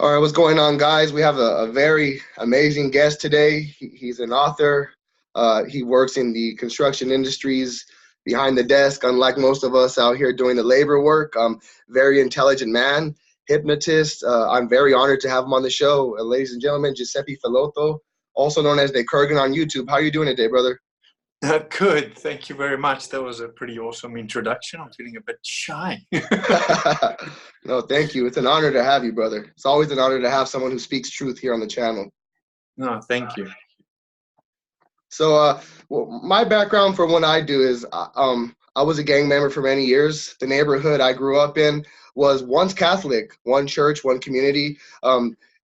All right, what's going on, guys? We have a very amazing guest today. He's an author. He works in the construction industries behind the desk, unlike most of us out here doing the labor work. Very intelligent man, hypnotist. I'm very honored to have him on the show. Ladies and gentlemen, Giuseppe Filotto, also known as the Kurgan on YouTube. How are you doing today, brother? Good. Thank you very much. That was a pretty awesome introduction. I'm feeling a bit shy. No, thank you. It's an honor to have you, brother. It's always an honor to have someone who speaks truth here on the channel. No, thank you. So, well, my background for what I do is, I was a gang member for many years. The neighborhood I grew up in was once Catholic, one church, one community.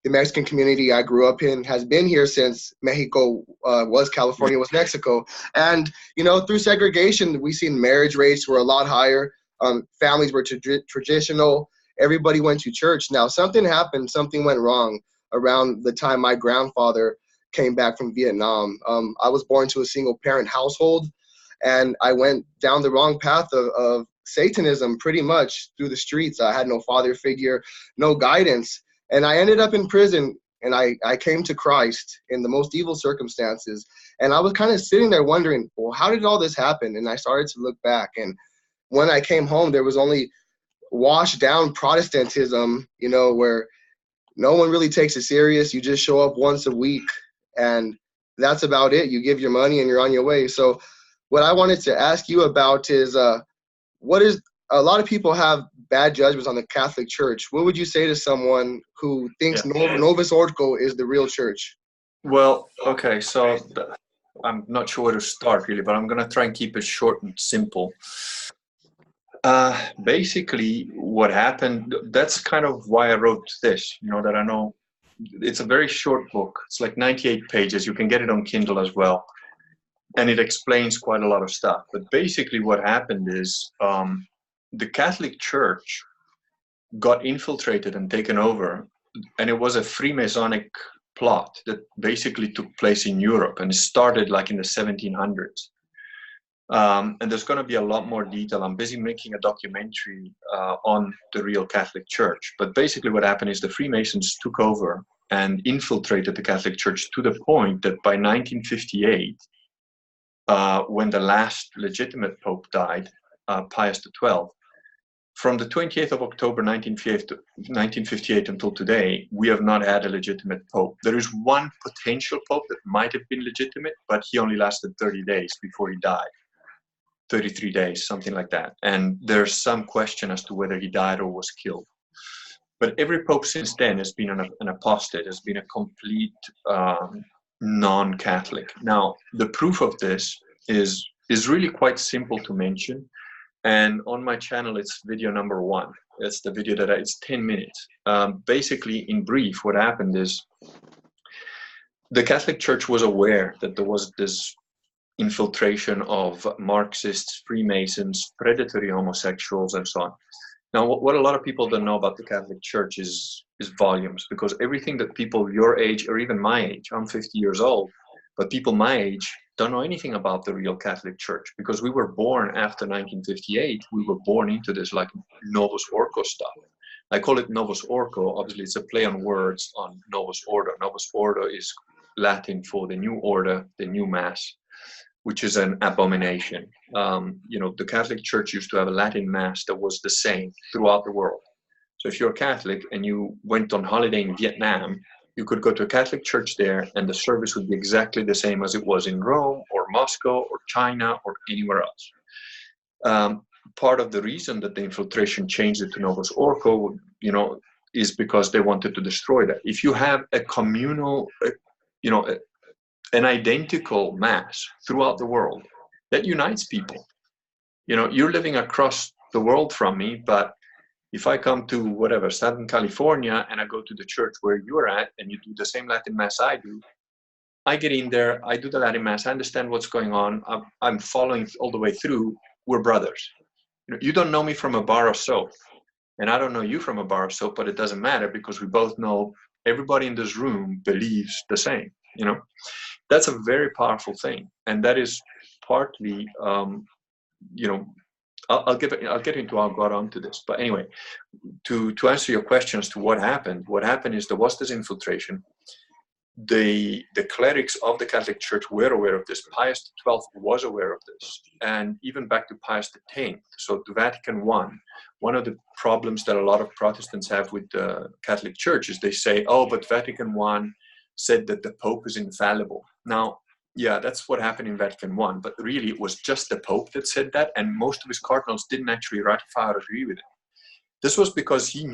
The Mexican community I grew up in has been here since Mexico was California, was Mexico. And, you know, through segregation, we seen marriage rates were a lot higher. Families were traditional. Everybody went to church. Now, something happened, something went wrong around the time my grandfather came back from Vietnam. I was born to a single parent household, and I went down the wrong path of Satanism pretty much through the streets. I had no father figure, no guidance. And I ended up in prison, and I came to Christ in the most evil circumstances. And I was kind of sitting there wondering, well, how did all this happen? And I started to look back. And when I came home, there was only washed down Protestantism, you know, where no one really takes it serious. You just show up once a week, and that's about it. You give your money and you're on your way. So what I wanted to ask you about is, what is, a lot of people have bad judgments on the Catholic Church. What would you say to someone who thinks Novus Ordo is the real church? Well, okay, so I'm not sure where to start really, but I'm going to try and keep it short and simple. Basically, what happened, that's kind of why I wrote this, you know, that I know it's a very short book. It's like 98 pages. You can get it on Kindle as well. And it explains quite a lot of stuff. But basically what happened is the Catholic Church got infiltrated and taken over. And it was a Freemasonic plot that basically took place in Europe. And it started like in the 1700s. And there's going to be a lot more detail. I'm busy making a documentary on the real Catholic Church. But basically what happened is the Freemasons took over and infiltrated the Catholic Church to the point that by 1958, when the last legitimate Pope died, Pius XII, from the 28th of October 1958 until today, we have not had a legitimate Pope. There is one potential Pope that might have been legitimate, but he only lasted 30 days before he died. 33 days, something like that. And there's some question as to whether he died or was killed. But every Pope since then has been an apostate, has been a complete non-Catholic. Now, the proof of this is really quite simple to mention. And on my channel, it's video number 1. It's the video that it's 10 minutes. Basically, in brief, what happened is the Catholic Church was aware that there was this infiltration of Marxists, Freemasons, predatory homosexuals, and so on. Now, what a lot of people don't know about the Catholic Church is volumes, because everything that people your age, or even my age, I'm 50 years old, but people my age don't know anything about the real Catholic Church, because we were born after 1958. We were born into this like Novus Ordo stuff. I call it Novus Ordo. Obviously, it's a play on words on Novus Ordo. Novus Ordo is Latin for the new order, the new mass, which is an abomination. You know, the Catholic Church used to have a Latin mass that was the same throughout the world. So if you're a Catholic and you went on holiday in Vietnam, you could go to a Catholic church there and the service would be exactly the same as it was in Rome or Moscow or China or anywhere else. Part of the reason that the infiltration changed it to Novus Ordo, you know, is because they wanted to destroy that. If you have a communal, you know, an identical mass throughout the world that unites people. You know, you're living across the world from me, but if I come to whatever, Southern California, and I go to the church where you're at and you do the same Latin Mass I do, I get in there, I do the Latin Mass, I understand what's going on, I'm following all the way through, we're brothers. You know, you don't know me from a bar of soap, and I don't know you from a bar of soap, but it doesn't matter because we both know everybody in this room believes the same, you know. That's a very powerful thing, and that is partly, you know, I'll get into, I'll go on to this. But anyway, to answer your question as to what happened is there was this infiltration. The clerics of the Catholic Church were aware of this. Pius XII was aware of this, and even back to Pius X. So to Vatican I, one of the problems that a lot of Protestants have with the Catholic Church is they say, oh, but Vatican I said that the Pope is infallible. Now, yeah, that's what happened in Vatican I, but really it was just the Pope that said that, and most of his cardinals didn't actually ratify or agree with it. This was because he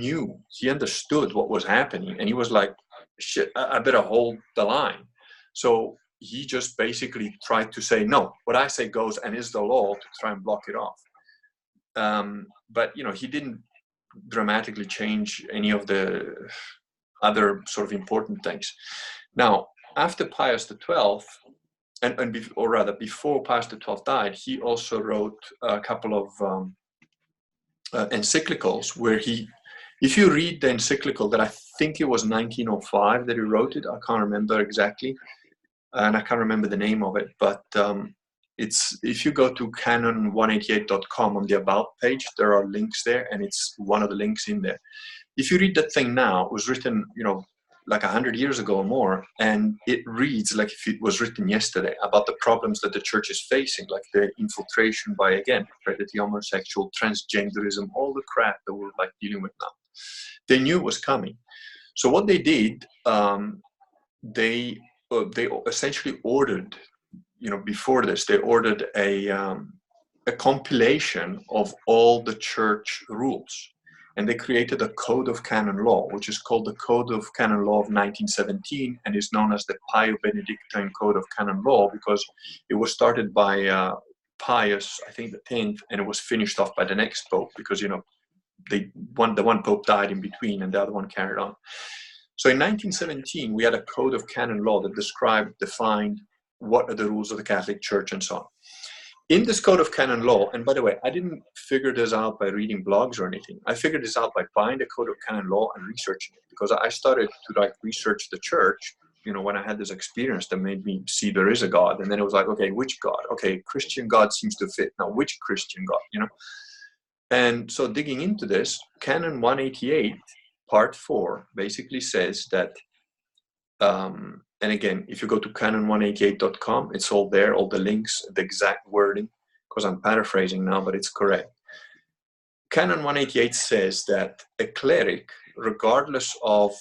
understood what was happening, and he was like, shit, I better hold the line. So he just basically tried to say, no, what I say goes and is the law, to try and block it off. But, he didn't dramatically change any of the other sort of important things. Now, after Pius XII, or rather before Pius XII died, he also wrote a couple of encyclicals where if you read the encyclical that I think it was 1905 that he wrote it, I can't remember exactly, and I can't remember the name of it, but if you go to canon188.com on the About page, there are links there, and it's one of the links in there. If you read that thing now, it was written, like 100 years ago or more, and it reads like if it was written yesterday about the problems that the church is facing, like the infiltration by, again, predatory homosexual, transgenderism, all the crap that we're like dealing with now. They knew it was coming. So what they did, they essentially ordered, before this, they ordered a compilation of all the church rules. And they created a code of canon law, which is called the Code of Canon Law of 1917, and is known as the Pio-Benedictine Code of Canon Law, because it was started by Pius, I think the 10th, and it was finished off by the next pope, because the one pope died in between, and the other one carried on. So in 1917, we had a Code of Canon Law that defined what are the rules of the Catholic Church and so on. In this Code of Canon Law, and by the way, I didn't figure this out by reading blogs or anything. I figured this out by buying the Code of Canon Law and researching it, because I started to research the church, when I had this experience that made me see there is a God. And then it was like, okay, which God? Okay, Christian God seems to fit. Now, which Christian God, And so digging into this, Canon 188, Part 4, basically says that, and again, if you go to canon188.com, it's all there, all the links, the exact wording, because I'm paraphrasing now, but it's correct. Canon 188 says that a cleric, regardless of,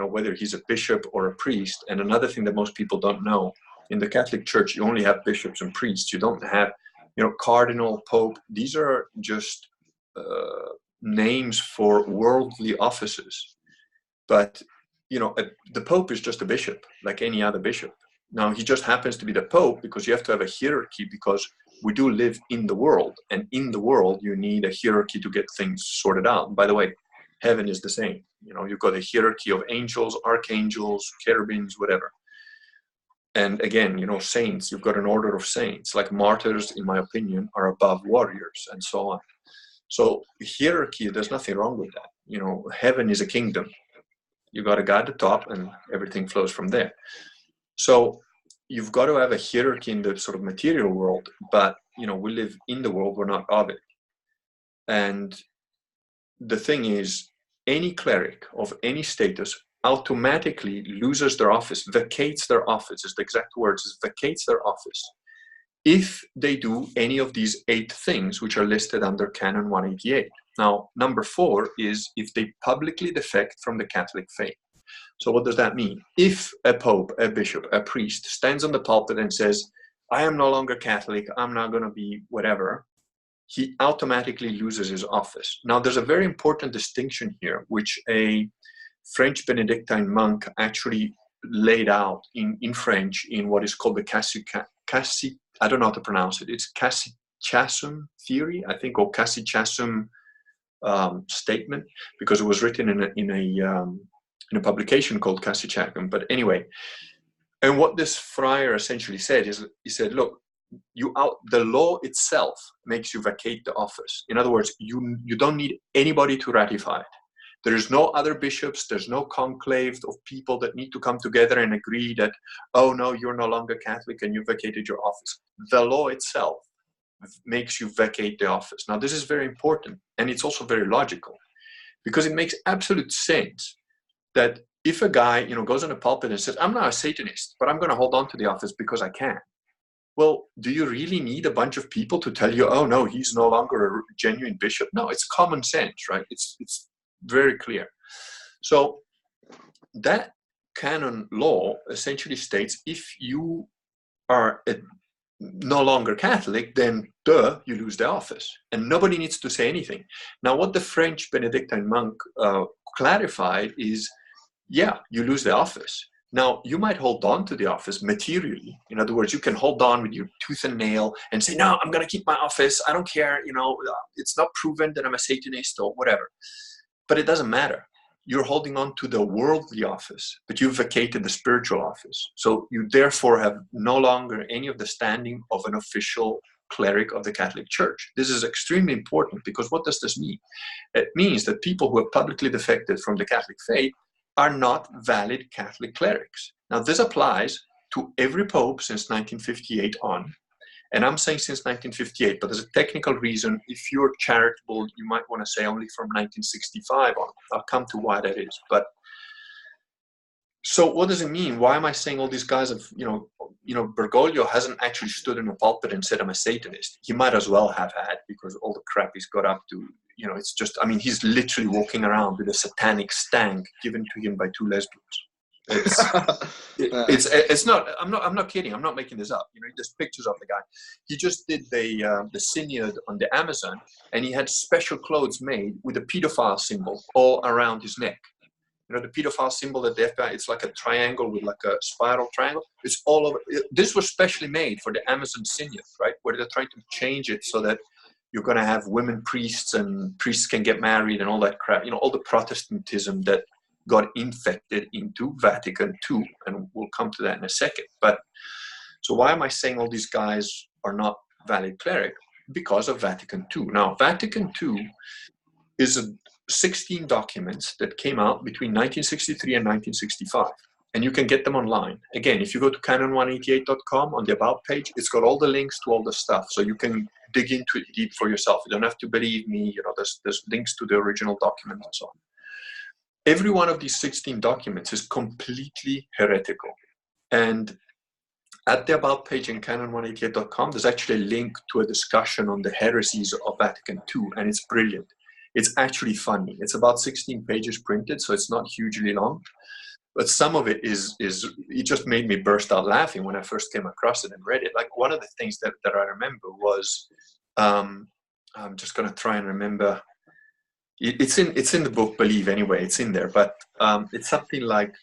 whether he's a bishop or a priest, and another thing that most people don't know, in the Catholic Church, you only have bishops and priests. You don't have, cardinal, pope. These are just names for worldly offices. But the Pope is just a bishop, like any other bishop. Now, he just happens to be the Pope because you have to have a hierarchy, because we do live in the world, and in the world, you need a hierarchy to get things sorted out. And by the way, heaven is the same. You've got a hierarchy of angels, archangels, cherubims, whatever. And again, saints, you've got an order of saints, like martyrs, in my opinion, are above warriors, and so on. So hierarchy, there's nothing wrong with that. Heaven is a kingdom. You got a guy at the top, and everything flows from there. So you've got to have a hierarchy in the sort of material world, but we live in the world, we're not of it. And the thing is, any cleric of any status automatically loses their office, vacates their office, is the exact words, is vacates their office, if they do any of these 8 things which are listed under Canon 188. Now, number 4 is if they publicly defect from the Catholic faith. So what does that mean? If a pope, a bishop, a priest stands on the pulpit and says, I am no longer Catholic, I'm not going to be whatever, he automatically loses his office. Now, there's a very important distinction here, which a French Benedictine monk actually laid out in French in what is called the I don't know how to pronounce it. It's Cassichasm theory, I think, or Cassichasm statement, because it was written in a publication called Cassichasm. But anyway, and what this friar essentially said is, he said, look, the law itself makes you vacate the office. In other words, you don't need anybody to ratify it. There is no other bishops, there's no conclave of people that need to come together and agree that, oh no, you're no longer Catholic and you vacated your office. The law itself makes you vacate the office. Now, this is very important, and it's also very logical, because it makes absolute sense that if a guy, you know, goes on a pulpit and says, I'm not a Satanist, but I'm going to hold on to the office because I can. Well, do you really need a bunch of people to tell you, oh no, he's no longer a genuine bishop? No, it's common sense, right? It's very clear. So that canon law essentially states if you are no longer Catholic, then you lose the office, and nobody needs to say anything. Now, what the French Benedictine monk clarified is, yeah, you lose the office. Now, you might hold on to the office materially. In other words, you can hold on with your tooth and nail and say, no, I'm going to keep my office. I don't care. You know, it's not proven that I'm a Satanist or whatever. But it doesn't matter. You're holding on to the worldly office, but you've vacated the spiritual office. So you therefore have no longer any of the standing of an official cleric of the Catholic Church. This is extremely important, because what does this mean? It means that people who have publicly defected from the Catholic faith are not valid Catholic clerics. Now, this applies to every pope since 1958 on. And I'm saying since 1958, but there's a technical reason. If you're charitable, you might want to say only from 1965 on. I'll come to why that is. But so what does it mean? Why am I saying all these guys have, you know, Bergoglio hasn't actually stood in a pulpit and said, I'm a Satanist. He might as well have had, because all the crap he's got up to, you know, it's just, I mean, he's literally walking around with a satanic stank given to him by two lesbians. It's not, I'm not kidding. I'm not making this up. You know, there's pictures of the guy. He just did the synod on the Amazon, and he had special clothes made with a pedophile symbol all around his neck. You know, the pedophile symbol that the FBI, it's like a triangle with like a spiral triangle. It's all over. This was specially made for the Amazon synod, right? Where they're trying to change it so that you're going to have women priests, and priests can get married and all that crap. You know, all the Protestantism that got infected into Vatican II, and we'll come to that in a second. But so why am I saying all these guys are not valid cleric? Because of Vatican II. Now, Vatican II is 16 documents that came out between 1963 and 1965, and you can get them online. Again, if you go to canon188.com on the About page, it's got all the links to all the stuff, so you can dig into it deep for yourself. You don't have to believe me. You know, there's links to the original documents and so on. Every one of these 16 documents is completely heretical. And at the About page in canon188.com, there's actually a link to a discussion on the heresies of Vatican II, and it's brilliant. It's actually funny. It's about 16 pages printed, so it's not hugely long. But some of it it just made me burst out laughing when I first came across it and read it. Like, one of the things that I remember was, I'm just going to try and remember. It's in the book, believe anyway, it's in there, but it's something like,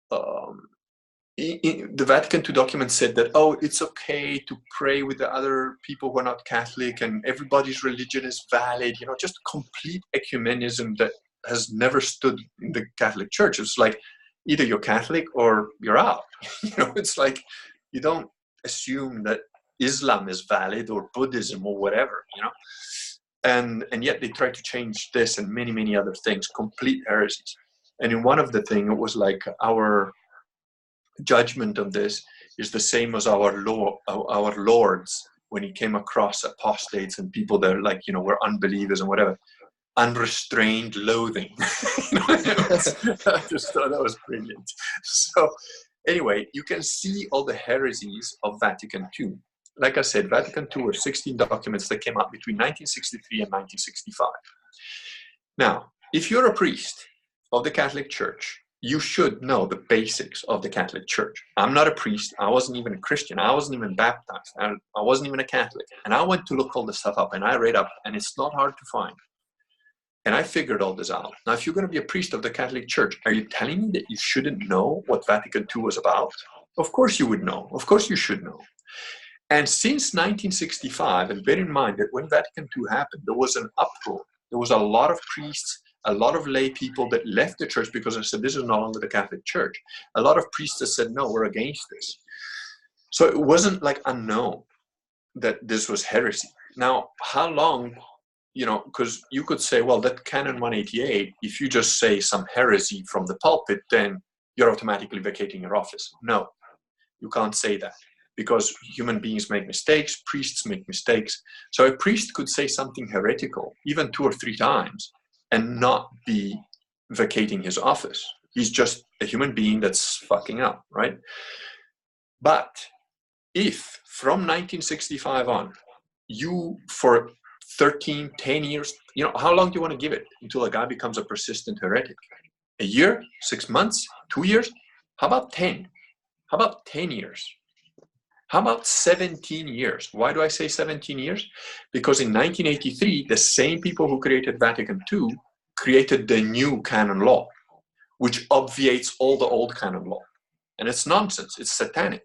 the Vatican II document said that, oh, it's okay to pray with the other people who are not Catholic, and everybody's religion is valid, you know, just complete ecumenism that has never stood in the Catholic Church. It's like, either you're Catholic or you're out. You know, it's like, you don't assume that Islam is valid or Buddhism or whatever, you know. And yet they try to change this and many, many other things, complete heresies. And in one of the things, it was like, our judgment of this is the same as our Lord's when he came across apostates and people that are like, you know, were unbelievers and whatever. Unrestrained loathing. You know, I just thought that was brilliant. So anyway, you can see all the heresies of Vatican II. Like I said, Vatican II were 16 documents that came out between 1963 and 1965. Now, if you're a priest of the Catholic Church, you should know the basics of the Catholic Church. I'm not a priest. I wasn't even a Christian. I wasn't even baptized. I wasn't even a Catholic. And I went to look all this stuff up, and I read up, and it's not hard to find. And I figured all this out. Now, if you're going to be a priest of the Catholic Church, are you telling me that you shouldn't know what Vatican II was about? Of course you would know. Of course you should know. And since 1965, and bear in mind that when Vatican II happened, there was an uproar. There was a lot of priests, a lot of lay people that left the church because they said, this is no longer the Catholic Church. A lot of priests that said, no, we're against this. So it wasn't like unknown that this was heresy. Now, how long, you know, because you could say, well, that Canon 188, if you just say some heresy from the pulpit, then you're automatically vacating your office. No, you can't say that. because human beings make mistakes, priests make mistakes. So a priest could say something heretical, even 2 or 3 times, and not be vacating his office. He's just a human being that's fucking up, right? But if from 1965 on, you for 13, 10 years, you know, how long do you want to give it until a guy becomes a persistent heretic? A year, 6 months, 2 years? How about 10? How about 10 years? How about 17 years? Why do I say 17 years? Because in 1983, the same people who created Vatican II created the new canon law, which obviates all the old canon law. And it's nonsense, it's satanic.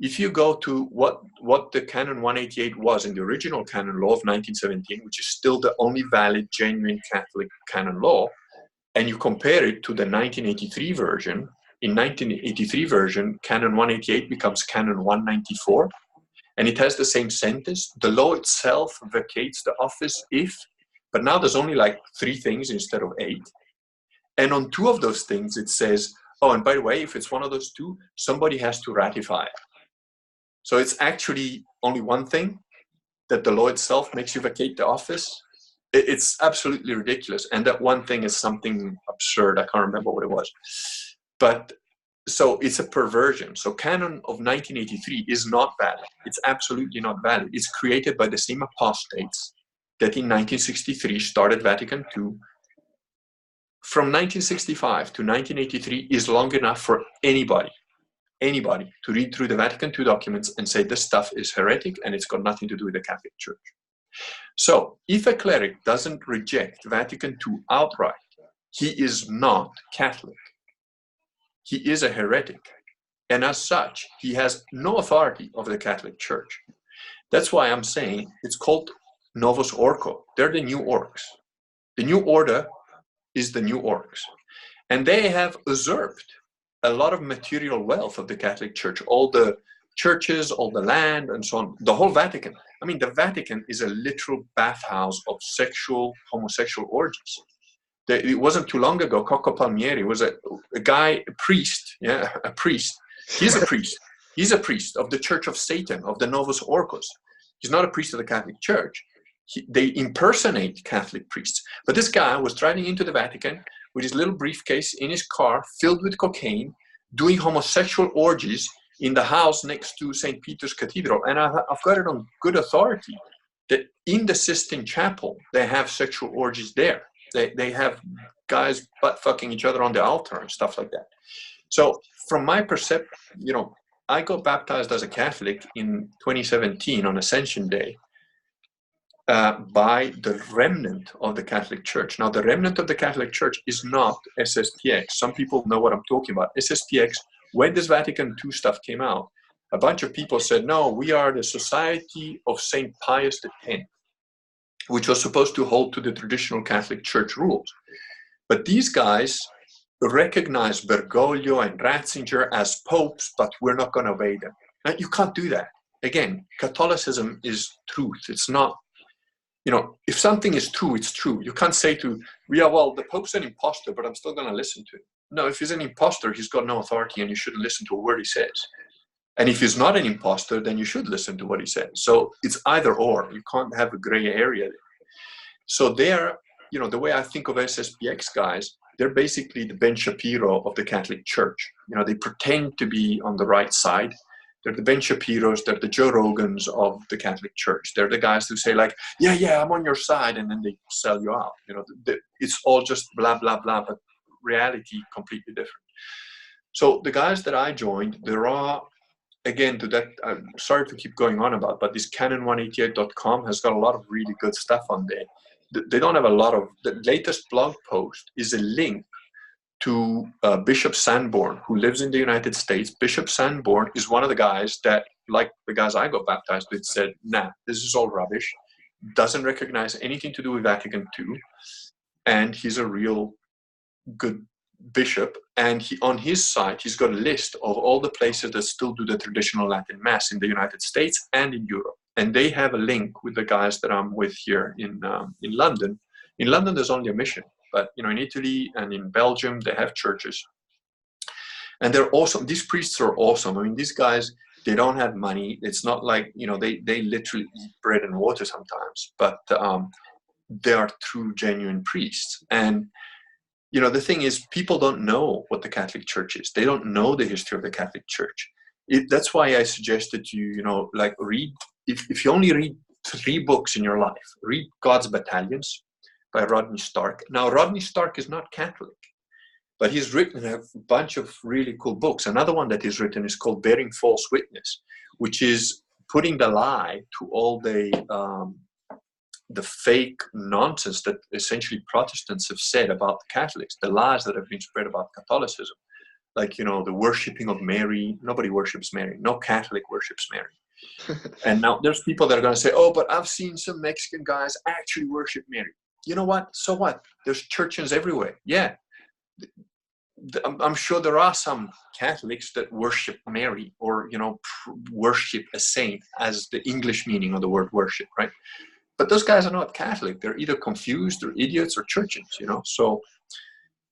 If you go to what the canon 188 was in the original canon law of 1917, which is still the only valid, genuine Catholic canon law, and you compare it to the 1983 version, in 1983 version, canon 188 becomes canon 194, and it has the same sentence. The law itself vacates the office if, but now there's only like 3 things instead of 8. And on 2 of those things, it says, oh, and by the way, if it's one of those 2, somebody has to ratify it. So it's actually only 1 thing, that the law itself makes you vacate the office. It's absolutely ridiculous. And that 1 thing is something absurd. I can't remember what it was. But so it's a perversion. So canon of 1983 is not valid. It's absolutely not valid. It's created by the same apostates that in 1963 started Vatican II. From 1965 to 1983 is long enough for anybody to read through the Vatican II documents and say this stuff is heretic and it's got nothing to do with the Catholic Church. So if a cleric doesn't reject Vatican II outright, he is not Catholic. He is a heretic. And as such, he has no authority over the Catholic Church. That's why I'm saying it's called Novus Ordo. They're the new orcs. The new order is the new orcs. And they have usurped a lot of material wealth of the Catholic Church, all the churches, all the land, and so on. The whole Vatican. I mean, the Vatican is a literal bathhouse of homosexual orgies. It wasn't too long ago, Cocco Palmieri was a guy, a priest. He's a priest. He's a priest of the Church of Satan, of the Novus Orcos. He's not a priest of the Catholic Church. They impersonate Catholic priests. But this guy was driving into the Vatican with his little briefcase in his car filled with cocaine, doing homosexual orgies in the house next to St. Peter's Cathedral. And I've got it on good authority that in the Sistine Chapel, they have sexual orgies there. They have guys butt fucking each other on the altar and stuff like that. So from my perception, you know, I got baptized as a Catholic in 2017 on Ascension Day by the remnant of the Catholic Church. Now, the remnant of the Catholic Church is not SSPX. Some people know what I'm talking about. SSPX, when this Vatican II stuff came out, a bunch of people said, no, we are the Society of St. Pius X, which was supposed to hold to the traditional Catholic Church rules. But these guys recognize Bergoglio and Ratzinger as popes, but we're not going to obey them. Now, you can't do that. Again, Catholicism is truth. It's not, you know, if something is true, it's true. You can't say to, yeah, well, the Pope's an imposter, but I'm still going to listen to him. No, if he's an imposter, he's got no authority and you shouldn't listen to a word he says. And if he's not an imposter, then you should listen to what he says. So it's either or. You can't have a gray area there. So they're, you know, the way I think of SSPX guys, they're basically the Ben Shapiro of the Catholic Church. You know, they pretend to be on the right side. They're the Ben Shapiros, they're the Joe Rogans of the Catholic Church. They're the guys who say like, yeah, I'm on your side, and then they sell you out. You know, it's all just blah, blah, blah, but reality completely different. So the guys that I joined, there are, again, to that, I'm sorry to keep going on about, but this canon188.com has got a lot of really good stuff on there. They don't have a lot of, the latest blog post is a link to Bishop Sanborn, who lives in the United States. Bishop Sanborn is one of the guys that, like the guys I got baptized with, said, nah, this is all rubbish, doesn't recognize anything to do with Vatican II, and he's a real good bishop. And he, on his site, he's got a list of all the places that still do the traditional Latin Mass in the United States and in Europe. And they have a link with the guys that I'm with here in London. In London, there's only a mission. But, you know, in Italy and in Belgium, they have churches. And they're awesome. These priests are awesome. I mean, these guys, They don't have money. It's not like, you know, they literally eat bread and water sometimes, but they are true, genuine priests. And, you know, the thing is, people don't know what the Catholic Church is. They don't know the history of the Catholic Church. That's why I suggested you, you know, like read, if you only read 3 books in your life, read God's Battalions by Rodney Stark. Now, Rodney Stark is not Catholic, but he's written a bunch of really cool books. Another one that he's written is called Bearing False Witness, which is putting the lie to all the fake nonsense that essentially Protestants have said about the Catholics, the lies that have been spread about Catholicism. Like, you know, the worshipping of Mary. Nobody worships Mary. No Catholic worships Mary. And now there's people that are going to say, oh, but I've seen some Mexican guys actually worship Mary. You know what? So what? There's churches everywhere. Yeah. I'm sure there are some Catholics that worship Mary, or, you know, worship a saint as the English meaning of the word worship, right? But those guys are not Catholic. They're either confused or idiots or churches, you know. So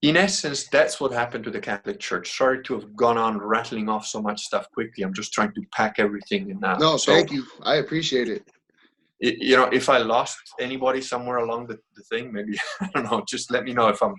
in essence, that's what happened to the Catholic Church. Sorry to have gone on rattling off so much stuff quickly. I'm just trying to pack everything in now. No, thank you. I appreciate it. You know, if I lost anybody somewhere along the thing, maybe, I don't know, just let me know if I'm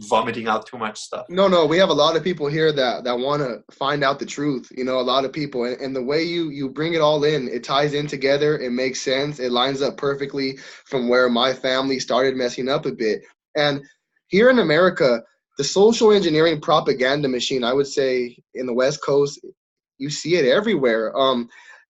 vomiting out too much stuff. No, we have a lot of people here that want to find out the truth. You know, a lot of people, and the way you bring it all in, it ties in together. It makes sense. It lines up perfectly from where my family started messing up a bit. And here in America, the social engineering propaganda machine, I would say in the West Coast, you see it everywhere.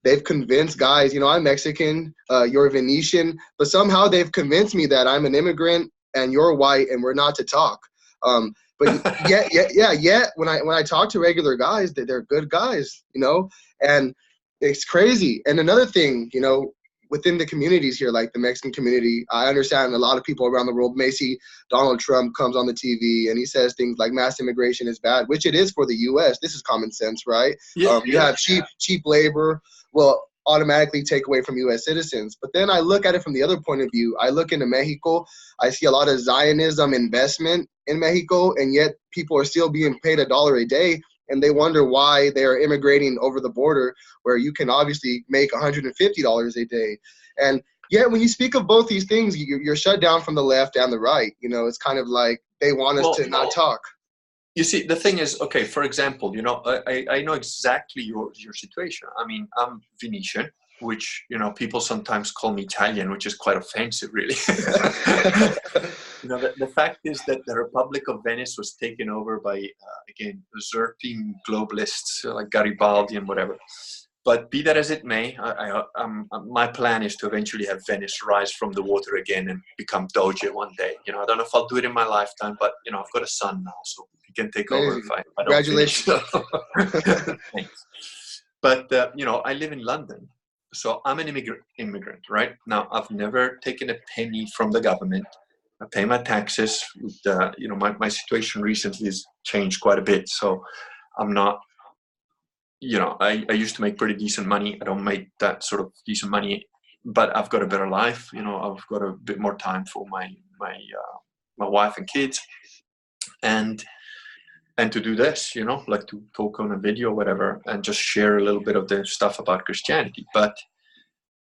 They've convinced guys, you know, I'm Mexican, you're Venetian, but somehow they've convinced me that I'm an immigrant and you're white and we're not to talk. But yet when I talk to regular guys, they're good guys, you know, and it's crazy. And another thing, you know, within the communities here, like the Mexican community, I understand a lot of people around the world may see Donald Trump comes on the TV and he says things like mass immigration is bad, which it is for the U.S. This is common sense, right? You have cheap labor will automatically take away from U.S. citizens. But then I look at it from the other point of view. I look into Mexico. I see a lot of Zionism investment in Mexico, and yet people are still being paid $1 a day. And they wonder why they are immigrating over the border, where you can obviously make $150 a day. And yet, when you speak of both these things, you're shut down from the left and the right. You know, it's kind of like they want us to not talk. You see, the thing is, okay, for example, you know, I know exactly your situation. I mean, I'm Venetian, which, you know, people sometimes call me Italian, which is quite offensive, really. You know, the fact is that the Republic of Venice was taken over by, again, usurping globalists like Garibaldi and whatever. But be that as it may, my plan is to eventually have Venice rise from the water again and become Doge one day. You know, I don't know if I'll do it in my lifetime, but, you know, I've got a son now, so he can take over if I don't Congratulations. Thanks. But, you know, I live in London. So I'm an immigrant, right? Now, I've never taken a penny from the government. I pay my taxes. You know, my situation recently has changed quite a bit. So I'm not, you know, I used to make pretty decent money. I don't make that sort of decent money, but I've got a better life. You know, I've got a bit more time for my wife and kids, and to do this, you know, like to talk on a video or whatever, and just share a little bit of the stuff about Christianity. But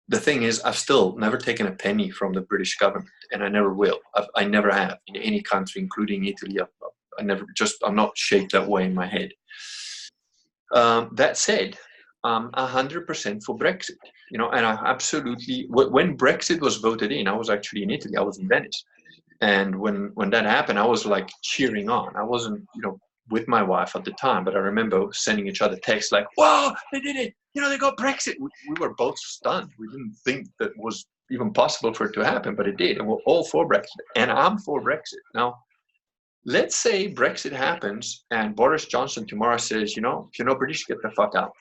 the thing is, I've still never taken a penny from the British government, and I never will. I never have in any country, including Italy. I'm not shaped that way in my head. That said, I'm 100% for Brexit, you know, and I absolutely, when Brexit was voted in, I was actually in Italy. I was in Venice. And when that happened, I was like cheering on. I wasn't, you know, with my wife at the time, but I remember sending each other texts like, wow, they did it. You know, they got Brexit. We were both stunned. We didn't think that was even possible for it to happen, but it did. And we're all for Brexit. And I'm for Brexit. Now, let's say Brexit happens and Boris Johnson tomorrow says, you know, if you're not British, get the fuck out.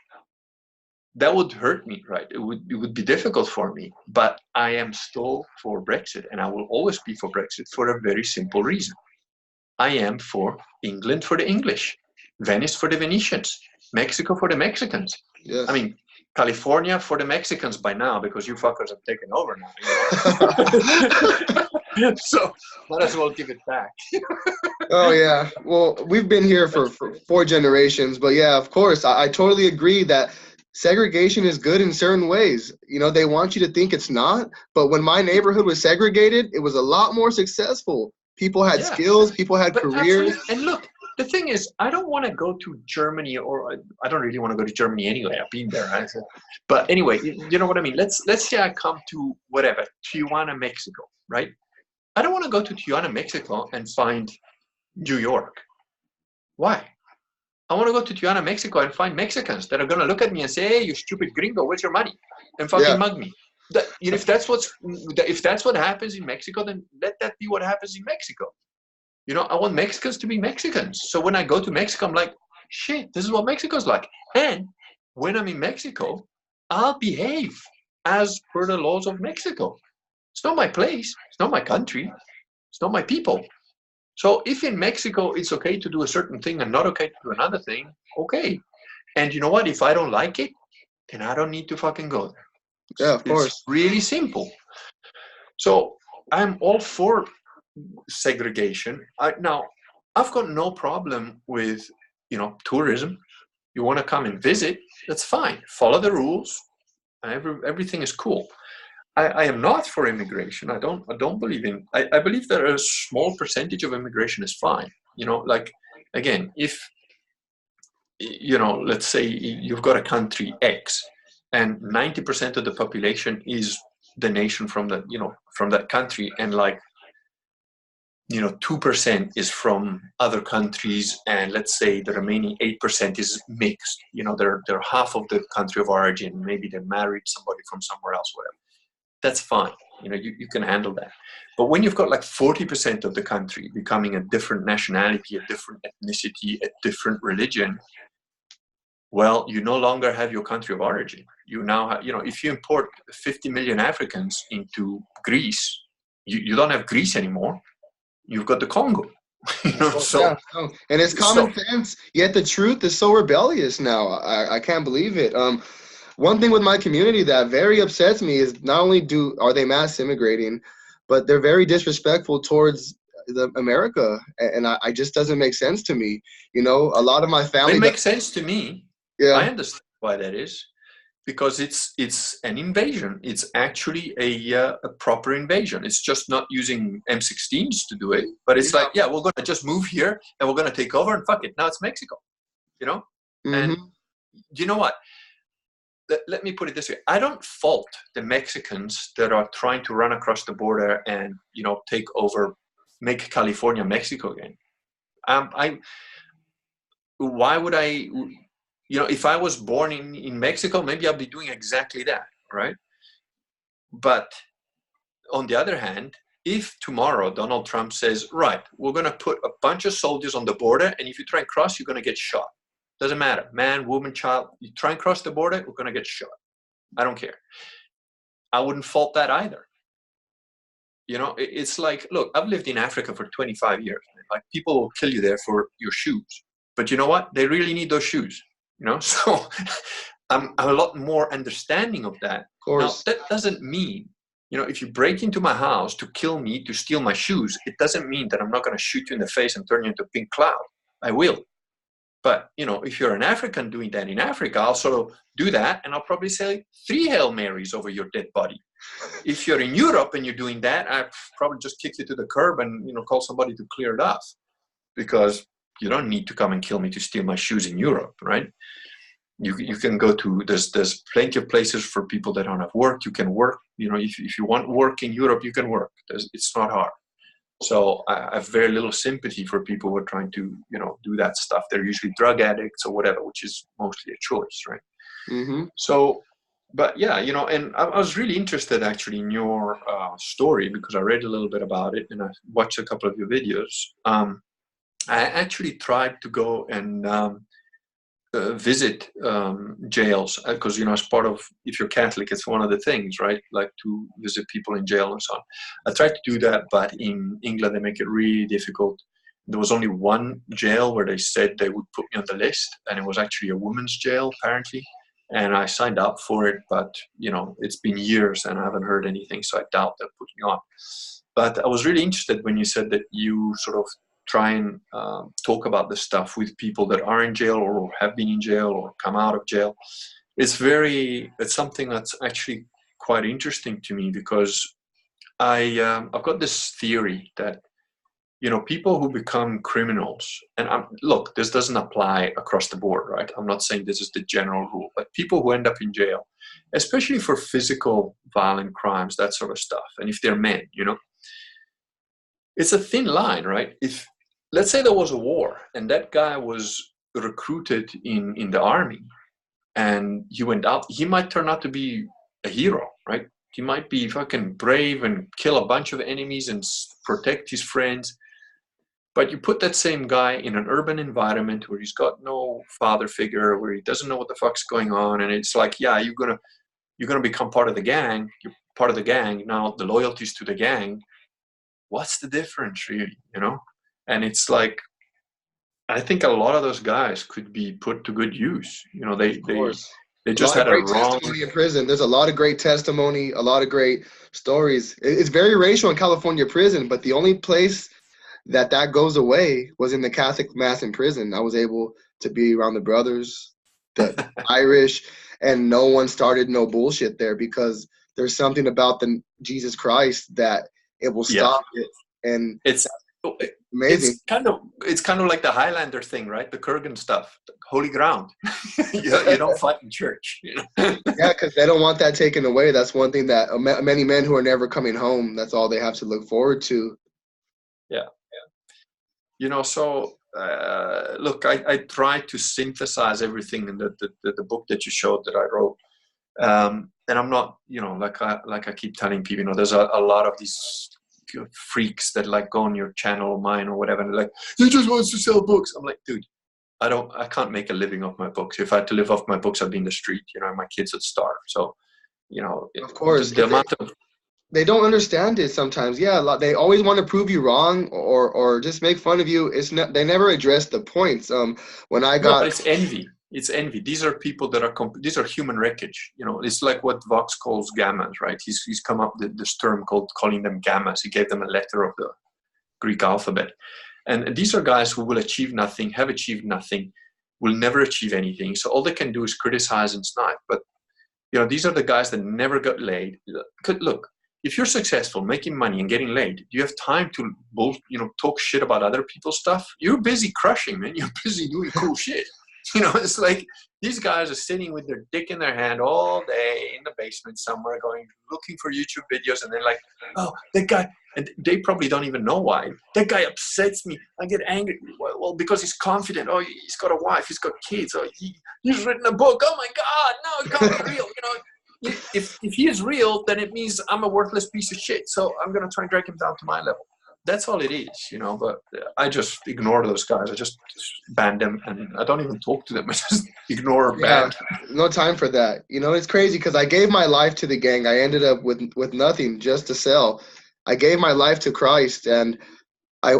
That would hurt me, right? It would be difficult for me, but I am still for Brexit, and I will always be for Brexit for a very simple reason. I am for England for the English, Venice for the Venetians, Mexico for the Mexicans. Yes. I mean, California for the Mexicans by now, because you fuckers have taken over now. So might as well give it back. Oh, yeah. Well, we've been here for 4 generations, but yeah, of course, I totally agree that segregation is good in certain ways. You know, they want you to think it's not, but when my neighborhood was segregated, it was a lot more successful. People had Yeah, skills, people had but careers. absolutely. And look, the thing is, I don't want to go to Germany, or I don't really want to go to Germany anyway. I've been there. But anyway, you know what I mean? Let's say I come to whatever, Tijuana, Mexico, right? I don't want to go to Tijuana, Mexico and find New York. Why? I want to go to Tijuana, Mexico and find Mexicans that are going to look at me and say, hey, you stupid gringo, where's your money? And fucking Yeah, mug me. You know, if that's what happens in Mexico, then let that be what happens in Mexico. You know, I want Mexicans to be Mexicans. So when I go to Mexico, I'm like, shit, this is what Mexico's like. And when I'm in Mexico, I'll behave as per the laws of Mexico. It's not my place. It's not my country. It's not my people. So if in Mexico it's okay to do a certain thing and not okay to do another thing, okay. And you know what? If I don't like it, then I don't need to fucking go there. yeah, of It's course. really simple. So I'm all for segregation. Now, I've got no problem with, you know, tourism. You want to come and visit, that's fine. Follow the rules. Everything is cool. I am not for immigration. I don't believe in. I believe that a small percentage of immigration is fine. You know, like, again, if, you know, let's say you've got a country X, and 90% of the population is the nation from that, you know, from that country, and like, you know, 2% is from other countries, and let's say the remaining 8% is mixed. You know, they're half of the country of origin. Maybe they married somebody from somewhere else, whatever. That's fine. You know, you can handle that. But when you've got like 40% of the country becoming a different nationality, a different ethnicity, a different religion, well, you no longer have your country of origin. You now have, you know, if you import 50 million Africans into Greece, you don't have Greece anymore. You've got the Congo. You know, Yeah, no. And it's common sense, yet the truth is so rebellious now. I can't believe it. One thing with my community that very upsets me is not only are they mass immigrating, but they're very disrespectful towards America, and I just doesn't make sense to me. You know, a lot of my family. It makes sense to me. Yeah. I understand why that is, because it's an invasion. It's actually a proper invasion. It's just not using M16s to do it, but it's like, yeah, we're gonna just move here and we're gonna take over and fuck it. Now it's Mexico, you know. And you know what? Let me put it this way. I don't fault the Mexicans that are trying to run across the border and, you know, take over, make California Mexico again. Why would I, you know, if I was born in Mexico, maybe I'll be doing exactly that, right? But on the other hand, if tomorrow Donald Trump says, right, we're going to put a bunch of soldiers on the border, and if you try and cross, you're going to get shot. Doesn't matter, man, woman, child, you try and cross the border, we're going to get shot. I don't care. I wouldn't fault that either. You know, it's like, look, I've lived in Africa for 25 years. Man. Like, people will kill you there for your shoes. But you know what? They really need those shoes. You know, so I'm a lot more understanding of that. Of course. Now, that doesn't mean, you know, if you break into my house to kill me, to steal my shoes, it doesn't mean that I'm not going to shoot you in the face and turn you into a pink cloud. I will. But, you know, if you're an African doing that in Africa, I'll sort of do that, and I'll probably say 3 Hail Marys over your dead body. If you're in Europe and you're doing that, I probably just kick you to the curb and, you know, call somebody to clear it off, because you don't need to come and kill me to steal my shoes in Europe, right? You can go to, there's plenty of places for people that don't have work. You can work, you know, if you want work in Europe, you can work. It's not hard. So I have very little sympathy for people who are trying to, you know, do that stuff. They're usually drug addicts or whatever, which is mostly a choice, right? So, but yeah, you know, and I was really interested actually in your story, because I read a little bit about it and I watched a couple of your videos. I actually tried to go and visit jails, because, you know, as part of, if you're Catholic, it's one of the things, right? Like to visit people in jail and so on. I tried to do that, but in England they make it really difficult. There was only one jail where they said they would put me on the list, and it was actually a women's jail apparently, and I signed up for it, but, you know, it's been years and I haven't heard anything, so I doubt they'll put me on. But I was really interested when you said that you sort of try and talk about this stuff with people that are in jail or have been in jail or come out of jail. it's something that's actually quite interesting to me, because I've got this theory that, you know, people who become criminals, and look, this doesn't apply across the board, right? I'm not saying this is the general rule, but people who end up in jail, especially for physical violent crimes, that sort of stuff, and if they're men, you know, it's a thin line, right? If, let's say there was a war and that guy was recruited in the army and he went out, he might turn out to be a hero, right? He might be fucking brave and kill a bunch of enemies and protect his friends. But you put that same guy in an urban environment where he's got no father figure, where he doesn't know what the fuck's going on, and it's like, yeah, you're gonna become part of the gang. You're part of the gang now. The loyalties to the gang. What's the difference, really? You know? And it's like, I think a lot of those guys could be put to good use. You know, they just had a wrong testimony in prison. There's a lot of great testimony, a lot of great stories. It's very racial in California prison, but the only place that goes away was in the Catholic Mass in prison. I was able to be around the brothers, the Irish, and no one started no bullshit there, because there's something about the Jesus Christ that it will stop it. And it's amazing. It's kind of like the Highlander thing, right? The Kurgan stuff, the holy ground. you don't fight in church. You know? Yeah, because they don't want that taken away. That's one thing that many men who are never coming home, that's all they have to look forward to. Yeah. You know, so look, I tried to synthesize everything in the book that you showed that I wrote, and I'm not, you know, like I keep telling people, you know, there's a lot of these freaks that like go on your channel or mine or whatever, and they're like, he just wants to sell books. I'm like, dude, I can't make a living off my books. If I had to live off my books, I'd be in the street. You know, my kids would starve. So, you know, of course, the amount of they don't understand it sometimes. Yeah, they always want to prove you wrong or just make fun of you. They never address the points. When I got, no, but it's envy. It's envy. These are people that are these are human wreckage. You know, it's like what Vox calls gammas, right? He's come up with this term called calling them gammas. He gave them a letter of the Greek alphabet, and these are guys who will achieve nothing, have achieved nothing, will never achieve anything. So all they can do is criticize and snipe. But you know, these are the guys that never got laid. Look. If you're successful, making money and getting laid, do you have time to, you know, talk shit about other people's stuff? You're busy crushing, man. You're busy doing cool shit. You know, it's like these guys are sitting with their dick in their hand all day in the basement somewhere, looking for YouTube videos, and they're like, oh, that guy, and they probably don't even know why. That guy upsets me. I get angry. Well, because he's confident. Oh, he's got a wife. He's got kids. Oh, he's written a book. Oh my God, no, it can't be real. You know. If he is real, then it means I'm a worthless piece of shit. So I'm going to try and drag him down to my level. That's all it is, you know, but I just ignore those guys. I just ban them, and I don't even talk to them. I just ignore or ban. No time for that. You know, it's crazy because I gave my life to the gang. I ended up with nothing, just to sell. I gave my life to Christ, and I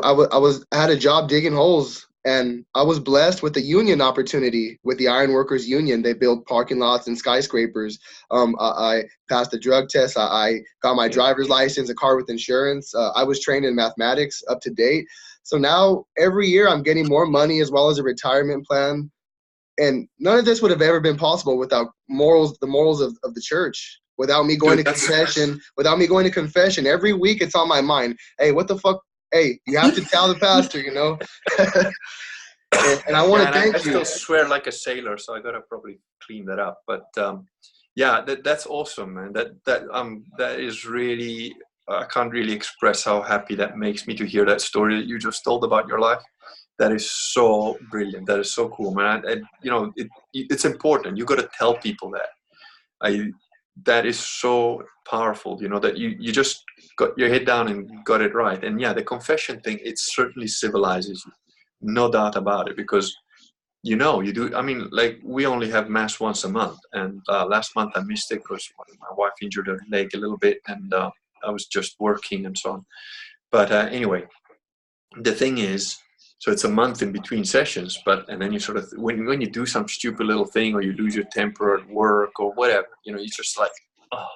had a job digging holes. And I was blessed with a union opportunity with the Iron Workers Union. They build parking lots and skyscrapers. I passed the drug test. I got my driver's license, a car with insurance. I was trained in mathematics, up to date. So now every year I'm getting more money as well as a retirement plan. And none of this would have ever been possible without the morals of the church. Without me going to confession. Every week it's on my mind. Hey, what the fuck? Hey, you have to tell the pastor, you know. and I want to thank you. I still swear like a sailor, so I gotta probably clean that up. But yeah, that's awesome, man. That is really, I can't really express how happy that makes me to hear that story that you just told about your life. That is so brilliant. That is so cool, man. And you know, it's important. You got to tell people that. That is so powerful, you know, that you just got your head down and got it right. And yeah, the confession thing, it certainly civilizes you, no doubt about it, because you know, you do. I mean, like, we only have mass once a month, and last month I missed it because my wife injured her leg a little bit, and I was just working and so on. But anyway, the thing is, so it's a month in between sessions, and then you sort of, when you do some stupid little thing, or you lose your temper at work or whatever, you know, you just like, oh.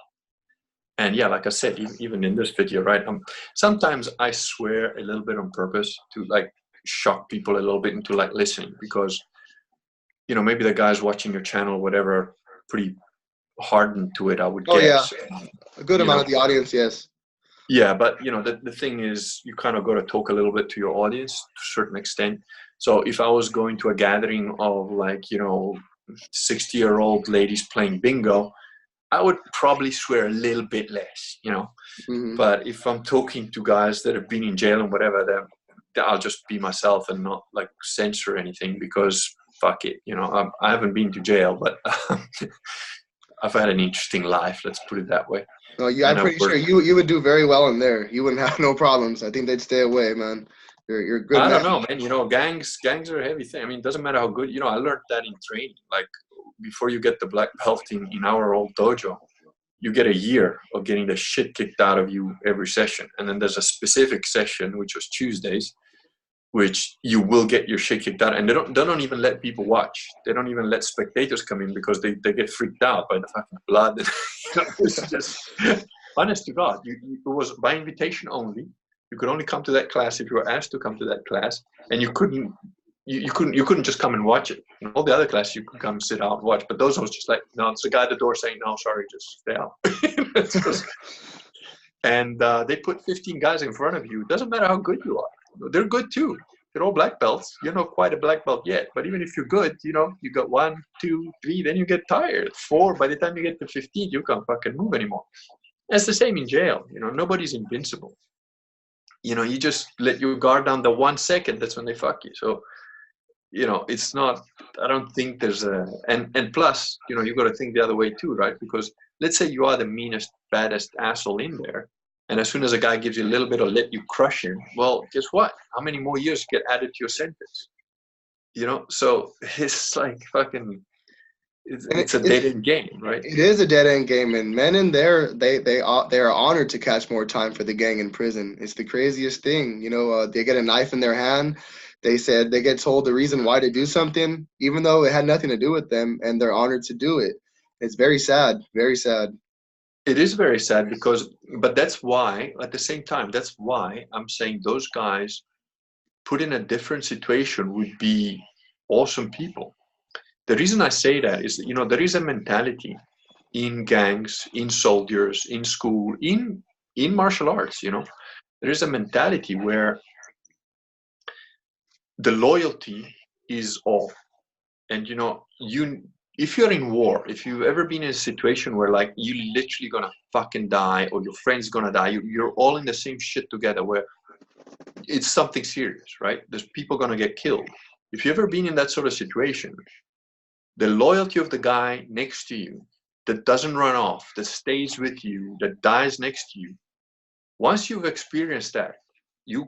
And yeah, like I said, even in this video, right? Sometimes I swear a little bit on purpose to like shock people a little bit into like listening, because, you know, maybe the guys watching your channel or whatever pretty hardened to it, I would Oh yeah, guess. a good You amount know, of the audience, yes. yeah, but you know, the thing is, you kind of got to talk a little bit to your audience to a certain extent. So if I was going to a gathering of like, you know, 60-year-old ladies playing bingo, I would probably swear a little bit less, you know. Hmm. But if I'm talking to guys that have been in jail and whatever, then I'll just be myself and not like censor anything, because fuck it, you know. I haven't been to jail, but I've had an interesting life. Let's put it that way. No, yeah, I'm And I've pretty sure worked. you would do very well in there. You wouldn't have no problems. I think they'd stay away, man. You're a good I don't man. know, man. You know, gangs are a heavy thing. I mean, it doesn't matter how good. You know, I learned that in training. Like before you get the black belt in our old dojo, you get a year of getting the shit kicked out of you every session. And then there's a specific session, which was Tuesdays, which you will get your shit kicked out. And they don't even let people watch. They don't even let spectators come in, because they get freaked out by the fucking blood. You know, it's just, honest to God, it was by invitation only. You could only come to that class if you were asked to come to that class, and you couldn't just come and watch it. In all the other classes, you could come sit out and watch, but those was just like, no, it's the guy at the door saying, no, sorry, just stay out. And they put 15 guys in front of you. It doesn't matter how good you are. They're good too. They're all black belts. You're not quite a black belt yet, but even if you're good, you know, you got 1, 2, 3, then you get tired. 4, by the time you get to 15, you can't fucking move anymore. It's the same in jail. You know, nobody's invincible. You know, you just let your guard down the 1 second, that's when they fuck you. So, you know, it's not, I don't think there's a, and plus, you know, you got to think the other way too, right? Because let's say you are the meanest, baddest asshole in there, and as soon as a guy gives you a little bit of let you crush him, well, guess what? How many more years get added to your sentence? You know, so it's like fucking, And it's a dead end game, right? it is a dead end game, and men in there they are honored to catch more time for the gang in prison. It's the craziest thing, you know. They get a knife in their hand. They said they get told the reason why to do something, even though it had nothing to do with them, and they're honored to do it. It's very sad, very sad. It is very sad because, but that's why, at the same time, that's why I'm saying those guys put in a different situation would be awesome people. The reason I say that is that, you know, there is a mentality in gangs, in soldiers, in school, in martial arts, you know, there is a mentality where the loyalty is all. And you know, if you're in war, if you've ever been in a situation where like you literally gonna fucking die or your friend's gonna die, you're all in the same shit together, where it's something serious, right? There's people gonna get killed. If you've ever been in that sort of situation, the loyalty of the guy next to you that doesn't run off, that stays with you, that dies next to you, once you've experienced that, you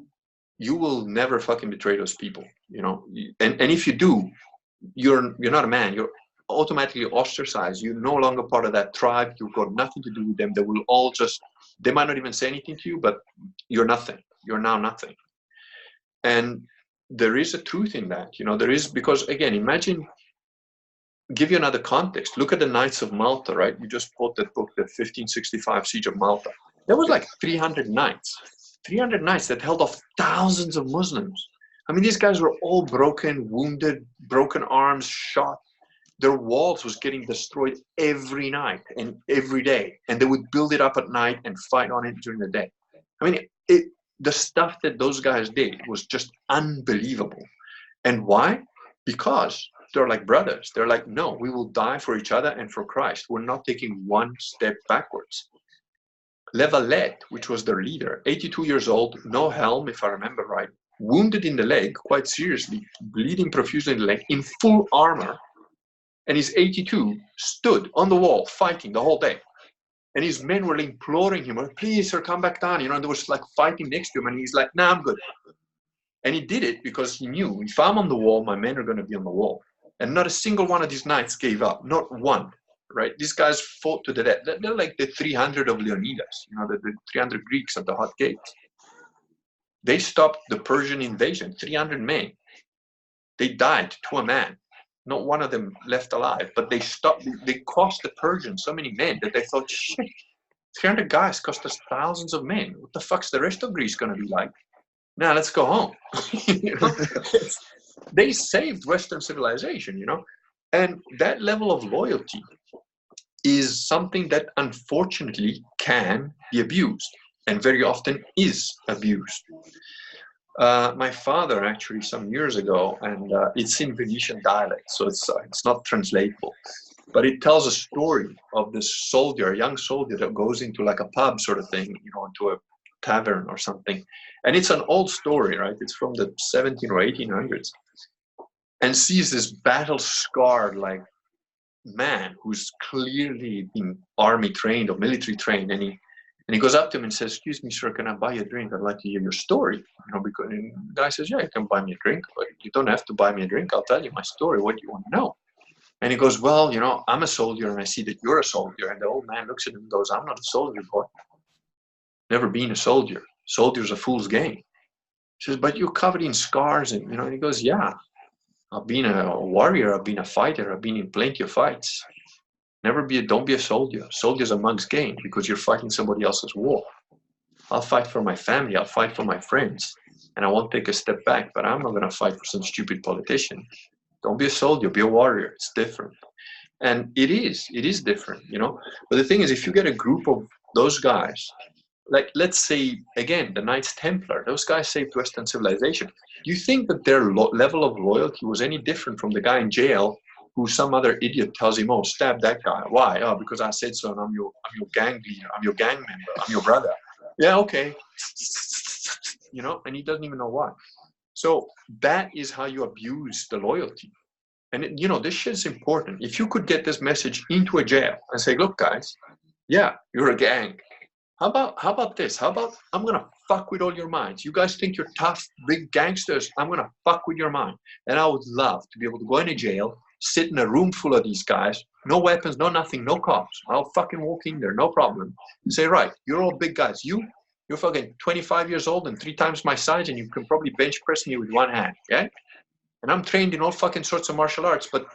will never fucking betray those people, you know. And if you do, you're not a man. You're automatically ostracized. You're no longer part of that tribe. You've got nothing to do with them. They will all just, they might not even say anything to you, but you're nothing. You're now nothing. And there is a truth in that, you know. There is, because again, imagine, give you another context. Look at the Knights of Malta, right? You just bought that book, the 1565 Siege of Malta. There was like 300 knights that held off thousands of Muslims. I mean, these guys were all broken, wounded, broken arms, shot. Their walls was getting destroyed every night and every day. And they would build it up at night and fight on it during the day. I mean, the stuff that those guys did was just unbelievable. And why? Because they're like brothers. They're like, no, we will die for each other and for Christ. We're not taking one step backwards. Levalette, which was their leader, 82 years old, no helm, if I remember right, wounded in the leg, quite seriously, bleeding profusely in the leg, in full armor, and he's 82, stood on the wall fighting the whole day. And his men were imploring him, please, sir, come back down. You know, and they were like fighting next to him, and he's like, nah, I'm good. And he did it because he knew, if I'm on the wall, my men are going to be on the wall. And not a single one of these knights gave up, not one. Right? These guys fought to the death. They're like the 300 of Leonidas, you know, the 300 Greeks at the hot gates. They stopped the Persian invasion, 300 men. They died to a man. Not one of them left alive, but they cost the Persians so many men that they thought, shit, 300 guys cost us thousands of men. What the fuck's the rest of Greece going to be like? Now let's go home. You know? They saved Western civilization, you know, and that level of loyalty is something that unfortunately can be abused, and very often is abused. My father actually some years ago, and it's in Venetian dialect, so it's not translatable, but it tells a story of this soldier, a young soldier that goes into like a pub sort of thing, you know, into a tavern or something. And it's an old story, right? It's from the 17 or 1800s, and sees this battle-scarred like man who's clearly been army trained or military trained, and he goes up to him and says, "Excuse me, sir, can I buy you a drink? I'd like to hear your story." You know, because and the guy says, "Yeah, you can buy me a drink, but you don't have to buy me a drink. I'll tell you my story. What do you want to know?" And he goes, "Well, you know, I'm a soldier and I see that you're a soldier." And the old man looks at him and goes, "I'm not a soldier, boy. Never been a soldier. Soldier's a fool's game." He says, "But you're covered in scars." And, you know, and he goes, "Yeah, I've been a warrior. I've been a fighter. I've been in plenty of fights. Don't be a soldier. Soldier's a mug's game because you're fighting somebody else's war. I'll fight for my family. I'll fight for my friends. And I won't take a step back, but I'm not going to fight for some stupid politician. Don't be a soldier, be a warrior. It's different." And it is different, you know. But the thing is, if you get a group of those guys, like let's say, again, the Knights Templar, those guys saved Western civilization. Do you think that their level of loyalty was any different from the guy in jail who some other idiot tells him, "Oh, stab that guy"? Why? "Oh, because I said so, and I'm your gang leader, I'm your gang member, I'm your brother." "Yeah, okay." You know, and he doesn't even know why. So that is how you abuse the loyalty. And you know, this shit's important. If you could get this message into a jail and say, "Look, guys, yeah, you're a gang. How about this? How about I'm gonna fuck with all your minds. You guys think you're tough, big gangsters. I'm gonna fuck with your mind." And I would love to be able to go in a jail, sit in a room full of these guys, no weapons, no nothing, no cops. I'll fucking walk in there, no problem. And say, "Right, you're all big guys. You're fucking 25 years old and 3 times my size, and you can probably bench press me with one hand, okay? And I'm trained in all fucking sorts of martial arts, but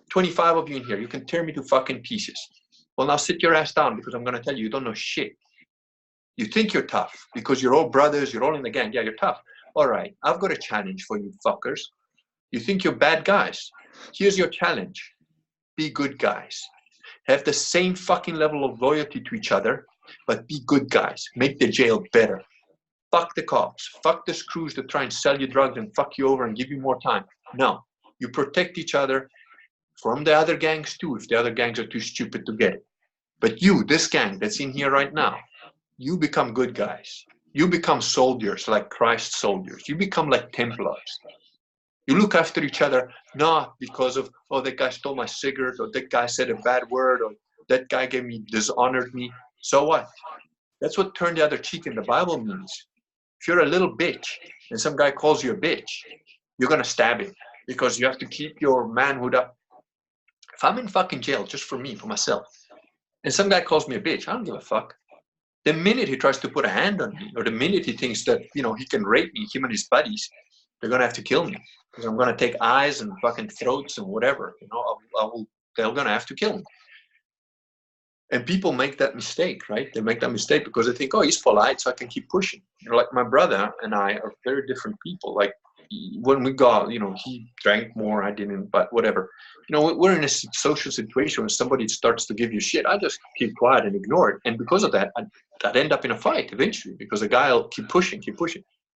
25 of you in here, you can tear me to fucking pieces. Well, now sit your ass down because I'm gonna tell you, you don't know shit. You think you're tough because you're all brothers, you're all in the gang. Yeah, you're tough. All right, I've got a challenge for you fuckers. You think you're bad guys. Here's your challenge. Be good guys. Have the same fucking level of loyalty to each other, but be good guys. Make the jail better. Fuck the cops. Fuck the screws that try and sell you drugs and fuck you over and give you more time. No, you protect each other from the other gangs too, if the other gangs are too stupid to get it. But you, this gang that's in here right now, you become good guys. You become soldiers, like Christ's soldiers. You become like Templars. You look after each other, not because of, "Oh, that guy stole my cigarette," or "that guy said a bad word," or "that guy dishonored me." So what? That's what turn the other cheek in the Bible means. If you're a little bitch and some guy calls you a bitch, you're going to stab him because you have to keep your manhood up. If I'm in fucking jail just for me, for myself, and some guy calls me a bitch, I don't give a fuck. The minute he tries to put a hand on me, or the minute he thinks that, you know, he can rape me, him and his buddies, they're going to have to kill me because I'm going to take eyes and fucking throats and whatever, you know, they're going to have to kill me. And people make that mistake, right? They make that mistake because they think, "Oh, he's polite, so I can keep pushing." You know, like my brother and I are very different people. Like when we got, you know, he drank more, I didn't, but whatever. You know, we're in a social situation when somebody starts to give you shit, I just keep quiet and ignore it. And because of that, I'd end up in a fight eventually because the guy will keep pushing.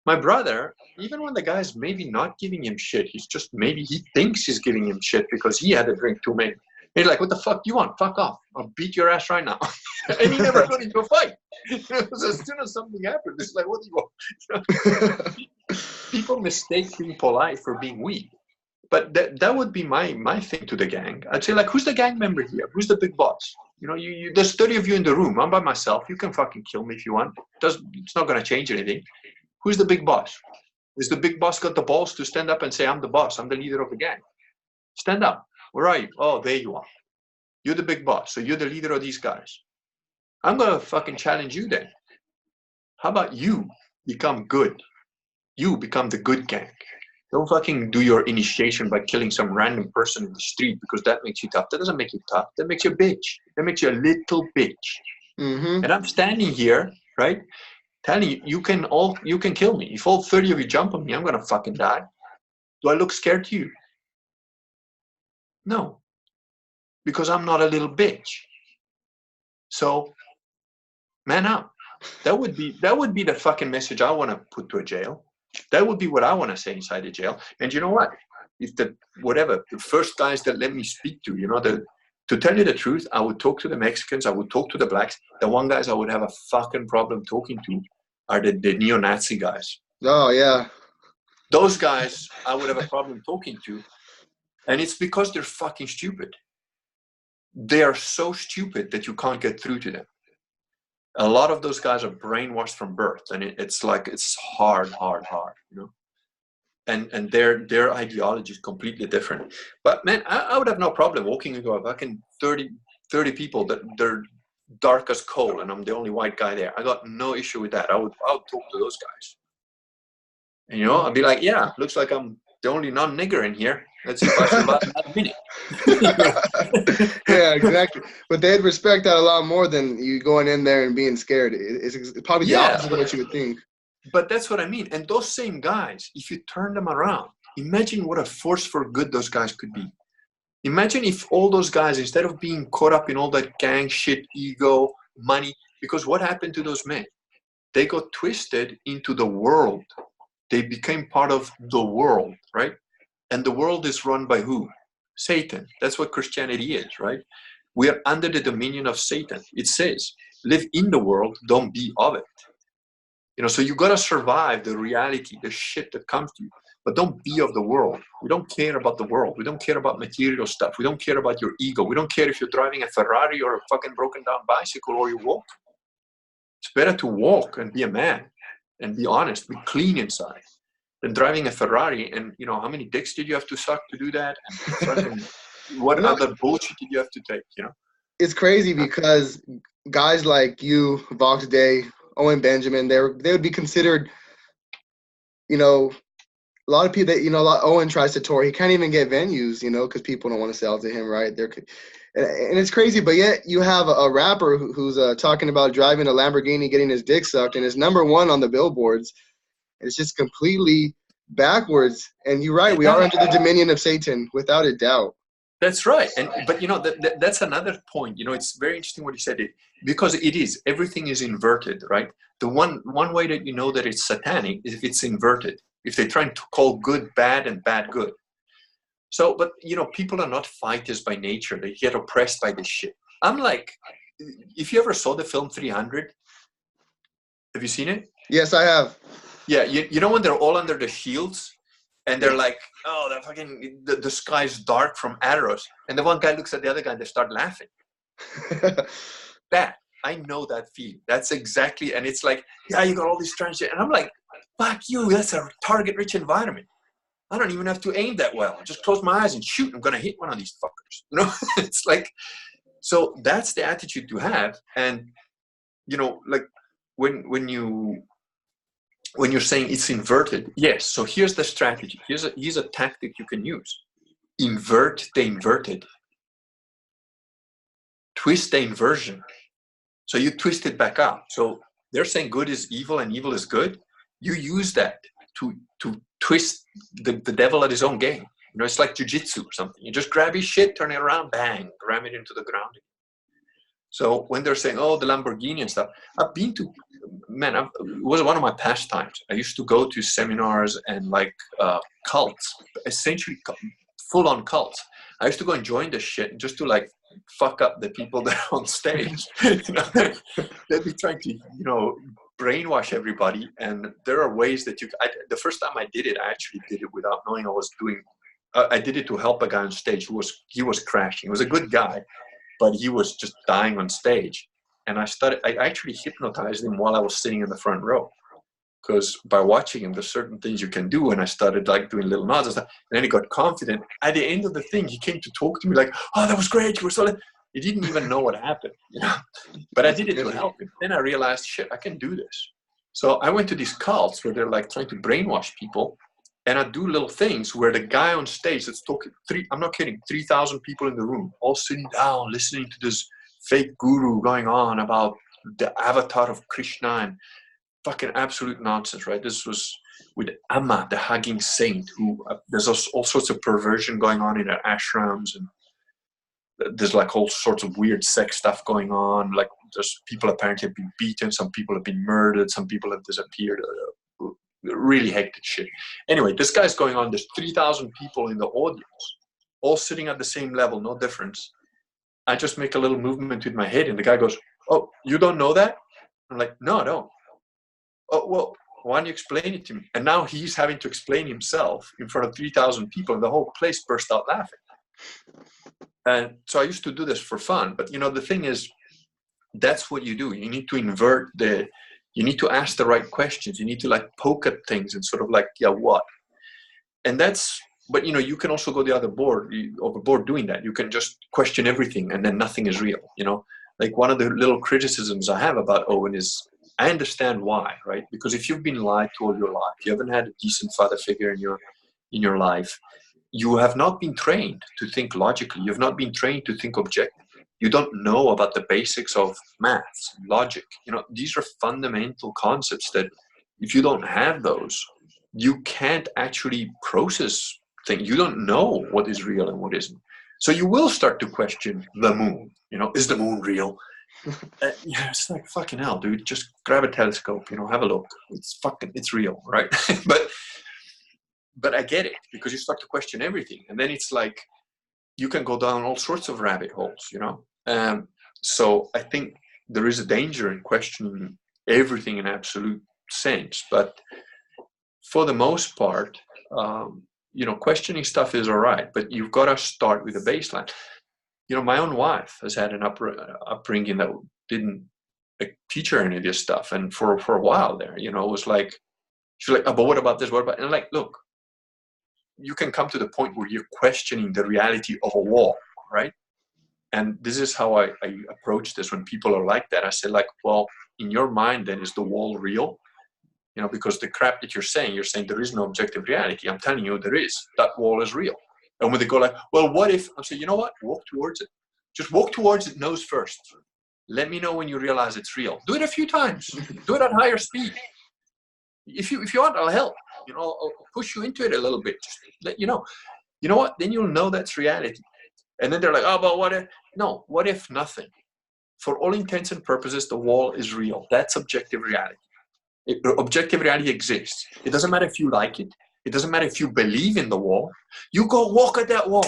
My brother, even when the guy's maybe not giving him shit, maybe he thinks he's giving him shit because he had a drink too many. He's like, "What the fuck do you want? Fuck off. I'll beat your ass right now." And he never got into a fight. So as soon as something happened, it's like, "What do you want?" People mistake being polite for being weak. But that would be my thing to the gang. I'd say, like, who's the gang member here? Who's the big boss? You know, there's 30 of you in the room. I'm by myself. You can fucking kill me if you want. It's not going to change anything. Who's the big boss? Is the big boss got the balls to stand up and say, "I'm the boss. I'm the leader of the gang"? Stand up. Where are you? "Oh, there you are. You're the big boss. So you're the leader of these guys. I'm going to fucking challenge you then. How about you become good? You become the good gang. Don't fucking do your initiation by killing some random person in the street because that makes you tough. That doesn't make you tough. That makes you a bitch. That makes you a little bitch." Mm-hmm. And I'm standing here, right, telling you, you can kill me. If all 30 of you jump on me, I'm going to fucking die. Do I look scared to you? No. Because I'm not a little bitch. So man up. That would be the fucking message I want to put to a jail. That would be what I want to say inside a jail. And you know what? If the first guys that let me speak to, to tell you the truth, I would talk to the Mexicans, I would talk to the blacks. The one guys I would have a fucking problem talking to are the neo-Nazi guys. Oh yeah. Those guys I would have a problem talking to. And it's because they're fucking stupid. They are so stupid that you can't get through to them. A lot of those guys are brainwashed from birth, and it's hard, and their ideology is completely different. But man, I would have no problem walking into a fucking 30 people that they're dark as coal, and I'm the only white guy there. I got no issue with that. I would talk to those guys, and I'd be like, yeah, looks like I'm the only non-nigger in here. Let's see if I survive another minute. Yeah, exactly. But they'd respect that a lot more than you going in there and being scared. It's probably the opposite of what you would think. But that's what I mean. And those same guys, if you turn them around, imagine what a force for good those guys could be. Imagine if all those guys, instead of being caught up in all that gang shit, ego, money, because what happened to those men? They got twisted into the world. They became part of the world, right? And the world is run by who? Satan. That's what Christianity is, right? We are under the dominion of Satan. It says, live in the world, don't be of it. So you got to survive the reality, the shit that comes to you, but don't be of the world. We don't care about the world. We don't care about material stuff. We don't care about your ego. We don't care if you're driving a Ferrari or a fucking broken down bicycle or you walk. It's better to walk and be a man and be honest, be clean inside, than driving a Ferrari. And how many dicks did you have to suck to do that? And what other bullshit did you have to take? It's crazy because guys like you, Vox Day, Owen Benjamin, they would be considered, a lot of people that, Owen tries to tour. He can't even get venues, because people don't want to sell to him, right? And it's crazy, but yet you have a rapper who's talking about driving a Lamborghini, getting his dick sucked, and is #1 on the billboards. It's just completely backwards. And you're right, we are under the dominion of Satan, without a doubt. That's right. But that's another point. It's very interesting what you said, because it is, everything is inverted, right? The one way that you know that it's satanic is if it's inverted, if they're trying to call good bad and bad good. So, but people are not fighters by nature. They get oppressed by this shit. I'm like, if you ever saw the film 300, have you seen it? Yes, I have. Yeah, when they're all under the shields and they're like, oh, the sky's dark from arrows, and the one guy looks at the other guy and they start laughing. I know that feeling. That's exactly, and it's like, yeah, you got all this strange shit, and I'm like, fuck you, that's a target-rich environment. I don't even have to aim that well. I just close my eyes and shoot. I'm gonna hit one of these fuckers. It's like, so that's the attitude to have. And like when you're saying it's inverted, yes. So here's the strategy. Here's a tactic you can use. Invert the inverted. Twist the inversion. So you twist it back up. So they're saying good is evil and evil is good. You use that to twist the devil at his own game. It's like jiu-jitsu or something. You just grab his shit, turn it around, bang, ram it into the ground. So when they're saying, oh, the Lamborghini and stuff, I've been to, it was one of my pastimes. I used to go to seminars and cults, essentially full-on cults. I used to go and join the shit just to fuck up the people that are on stage. They'd be trying to, brainwash everybody. And there are ways that the first time I did it, I actually did it without knowing I was doing, I did it to help a guy on stage he was crashing. He was a good guy, but he was just dying on stage. And I actually hypnotized him while I was sitting in the front row. Because by watching him, there's certain things you can do. And I started doing little nods and stuff. And then he got confident. At the end of the thing, he came to talk to me like, oh, that was great. You were so... He didn't even know what happened. But I did it to help him. Then I realized, shit, I can do this. So I went to these cults where they're trying to brainwash people. And I do little things where the guy on stage that's talking, I'm not kidding, 3,000 people in the room, all sitting down, listening to this fake guru going on about the avatar of Krishna and fucking absolute nonsense, right? This was with Amma, the hugging saint, who there's all sorts of perversion going on in her ashrams, and there's all sorts of weird sex stuff going on. There's people apparently have been beaten, some people have been murdered, some people have disappeared. Really hectic shit. Anyway, this guy's going on. There's 3,000 people in the audience, all sitting at the same level, no difference. I just make a little movement with my head, and the guy goes, "Oh, you don't know that?" I'm like, "No, I don't." "Oh, well, why don't you explain it to me?" And now he's having to explain himself in front of 3,000 people, and the whole place burst out laughing. And so I used to do this for fun. But, the thing is, that's what you do. You need to invert you need to ask the right questions. You need to like poke at things and sort of like, yeah, what? And but you can also go the other overboard doing that. You can just question everything and then nothing is real. Like one of the little criticisms I have about Owen is, I understand why, right? Because if you've been lied to all your life, you haven't had a decent father figure in your life, you have not been trained to think logically. You've not been trained to think objectively. You don't know about the basics of maths, logic. These are fundamental concepts that if you don't have those, you can't actually process things. You don't know what is real and what isn't. So you will start to question the moon. Is the moon real? Yeah, it's like, fucking hell, dude. Just grab a telescope, have a look. It's real, right? But I get it, because you start to question everything. And then it's like, you can go down all sorts of rabbit holes, So I think there is a danger in questioning everything in absolute sense. But for the most part, questioning stuff is all right. But you've got to start with a baseline. My own wife has had an upbringing that didn't teach her any of this stuff. And for a while there, it was like, she's like, "Oh, but what about this? What about?" And I'm like, look, you can come to the point where you're questioning the reality of a wall, right? And this is how I approach this when people are like that. I say, like, well, in your mind, then, is the wall real? Because the crap that you're saying there is no objective reality. I'm telling you, there is. That wall is real. And when they go like, well, what if? I say, you know what? Walk towards it. Just walk towards it nose first. Let me know when you realize it's real. Do it a few times. Do it at higher speed. If you want, I'll help. I'll push you into it a little bit. Just let you know. You know what? Then you'll know that's reality. And then they're like, "Oh, but what if?" No, what if nothing? For all intents and purposes, the wall is real. That's objective reality. Objective reality exists. It doesn't matter if you like it. It doesn't matter if you believe in the wall. You go walk at that wall.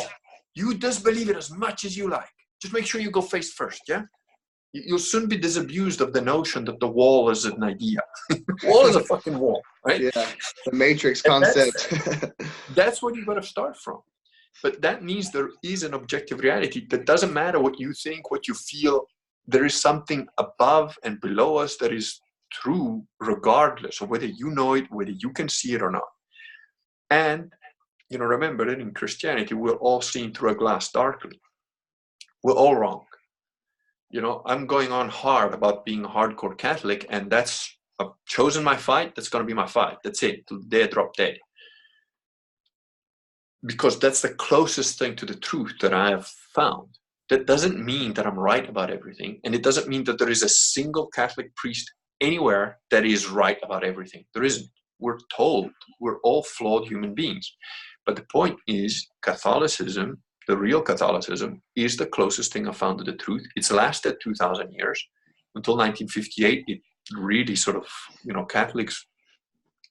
You just believe it as much as you like. Just make sure you go face first, yeah? You'll soon be disabused of the notion that the wall is an idea. Wall is a fucking wall, right? Yeah, the matrix concept. That's what you've got to start from. But that means there is an objective reality that doesn't matter what you think, what you feel. There is something above and below us that is true, regardless of whether you know it, whether you can see it or not. And, remember that in Christianity, we're all seen through a glass darkly. We're all wrong. I'm going on hard about being a hardcore Catholic, and I've chosen my fight. That's going to be my fight. That's it. Till the day I drop dead. Because that's the closest thing to the truth that I have found. That doesn't mean that I'm right about everything. And it doesn't mean that there is a single Catholic priest anywhere that is right about everything. There isn't. We're told we're all flawed human beings. But the point is, Catholicism, the real Catholicism, is the closest thing I found to the truth. It's lasted 2,000 years. Until 1958, it really sort of, Catholics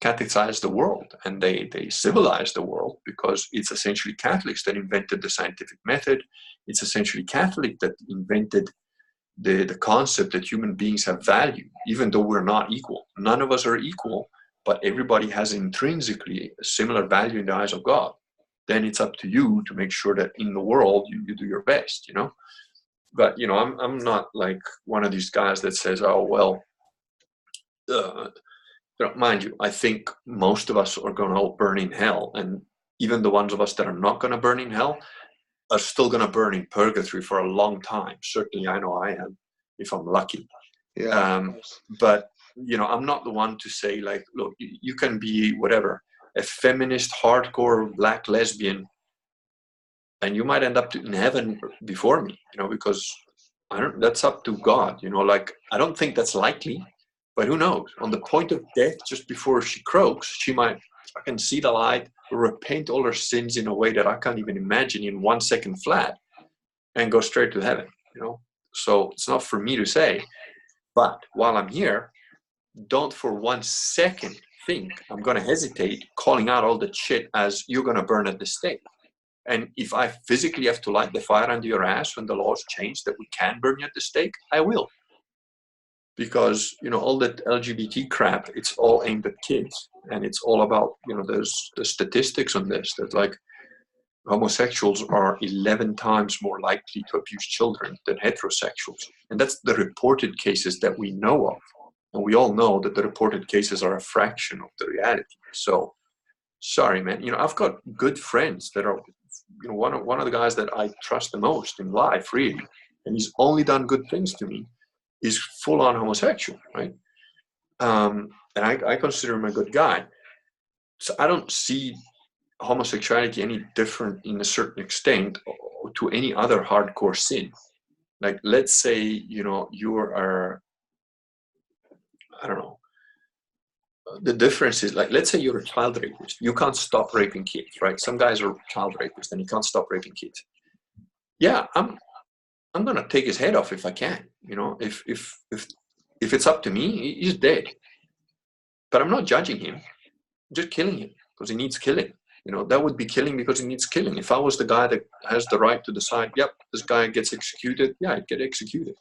catechized the world, and they civilized the world, because it's essentially Catholics that invented the scientific method. It's essentially Catholic that invented the concept that human beings have value, even though we're not equal. None of us are equal, but everybody has intrinsically a similar value in the eyes of God. Then it's up to you to make sure that in the world you do your best, But, I'm not like one of these guys that says, "Oh, well, mind you, I think most of us are going to all burn in hell. And even the ones of us that are not going to burn in hell are still going to burn in purgatory for a long time. Certainly, I know I am, if I'm lucky. Yeah. But, I'm not the one to say, like, look, you can be whatever, a feminist, hardcore black lesbian, and you might end up in heaven before me, because that's up to God, like, I don't think that's likely. But who knows? On the point of death, just before she croaks, she might fucking see the light, repent all her sins in a way that I can't even imagine in 1 second flat, and go straight to heaven, So it's not for me to say. But while I'm here, don't for 1 second think I'm going to hesitate calling out all the shit as you're going to burn at the stake. And if I physically have to light the fire under your ass when the laws change that we can burn you at the stake, I will. Because, you know, all that LGBT crap, it's all aimed at kids. And it's all about, you know, there's the statistics on this that like homosexuals are 11 times more likely to abuse children than heterosexuals. And that's the reported cases that we know of. And we all know that the reported cases are a fraction of the reality. So, sorry, man. You know, I've got good friends that are, you know, one of the guys that I trust the most in life, really, and he's only done good things to me, is full-on homosexual, right? And I consider him a good guy. So I don't see homosexuality any different in a certain extent to any other hardcore sin. Like, let's say, you know, you are, I don't know, the difference is like, let's say you're a child rapist. You can't stop raping kids, right? Some guys are child rapists and you can't stop raping kids. Yeah, I'm gonna take his head off if I can. You know, if it's up to me, he's dead. But I'm not judging him. I'm just killing him because he needs killing. You know, that would be killing because he needs killing. If I was the guy that has the right to decide, yep, this guy gets executed, yeah, I'd get executed.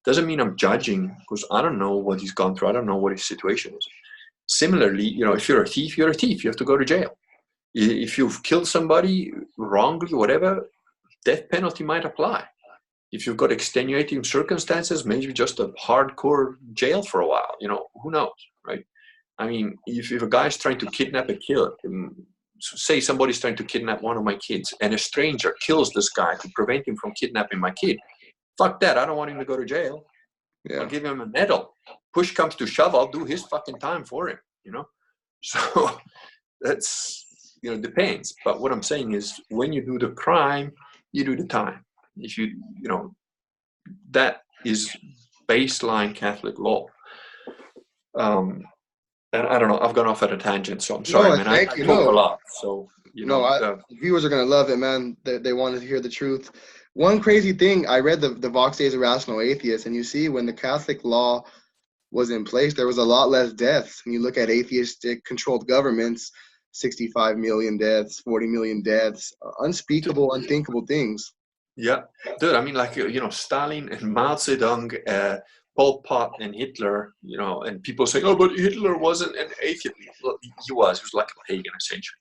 Doesn't mean I'm judging because I don't know what he's gone through. I don't know what his situation is. Similarly, you know, if you're a thief, you're a thief. You have to go to jail. If you've killed somebody wrongly, whatever, death penalty might apply. If you've got extenuating circumstances, maybe just a hardcore jail for a while. You know, who knows, right? I mean, if a guy's trying to kidnap and kill, say somebody's trying to kidnap one of my kids and a stranger kills this guy to prevent him from kidnapping my kid, fuck that. I don't want him to go to jail. Yeah. I'll give him a medal. Push comes to shove, I'll do his fucking time for him, you know? So that's, you know, depends. But what I'm saying is when you do the crime, you do the time. If you know, that is baseline Catholic law. And I don't know, I've gone off at a tangent, so I'm sorry, man. I talk a lot, so, you know. Viewers are going to love it, man. They wanted to hear the truth. One crazy thing, I read the Vox Days of Rational Atheists, and you see when the Catholic law was in place, there was a lot less deaths. When you look at atheistic-controlled governments, 65 million deaths, 40 million deaths, unspeakable, unthinkable things. Yeah, dude, I mean, like, you know, Stalin and Mao Zedong, Pol Pot and Hitler, you know, and people say, oh, but Hitler wasn't an atheist. Well, he was like a pagan, essentially.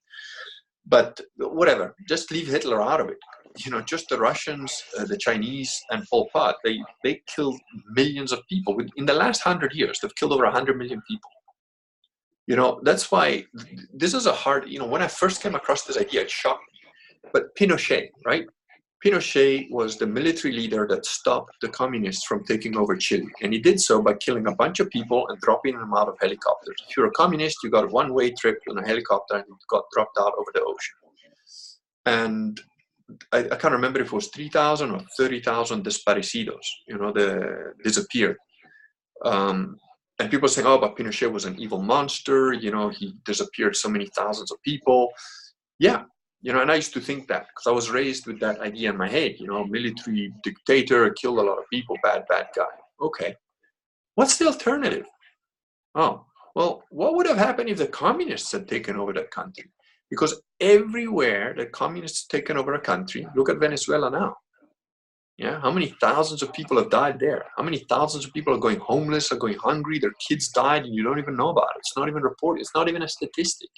But whatever, just leave Hitler out of it. You know, just the Russians, the Chinese, and Pol Pot, they killed millions of people. In the last 100 years, they've killed over 100 million people. You know, that's why this is a hard, you know, when I first came across this idea, it shocked me. But Pinochet, right? Pinochet was the military leader that stopped the communists from taking over Chile. And he did so by killing a bunch of people and dropping them out of helicopters. If you're a communist, you got a one-way trip on a helicopter and you got dropped out over the ocean. And I can't remember if it was 3,000 or 30,000 desaparecidos, you know, disappeared. And people saying, oh, but Pinochet was an evil monster, you know, he disappeared so many thousands of people. Yeah. You know, and I used to think that because I was raised with that idea in my head, you know, military dictator, killed a lot of people, bad guy. Okay. What's the alternative? Oh, well, what would have happened if the communists had taken over that country? Because everywhere the communists have taken over a country, look at Venezuela now. Yeah, how many thousands of people have died there? How many thousands of people are going homeless, are going hungry, their kids died, and you don't even know about it. It's not even reported. It's not even a statistic.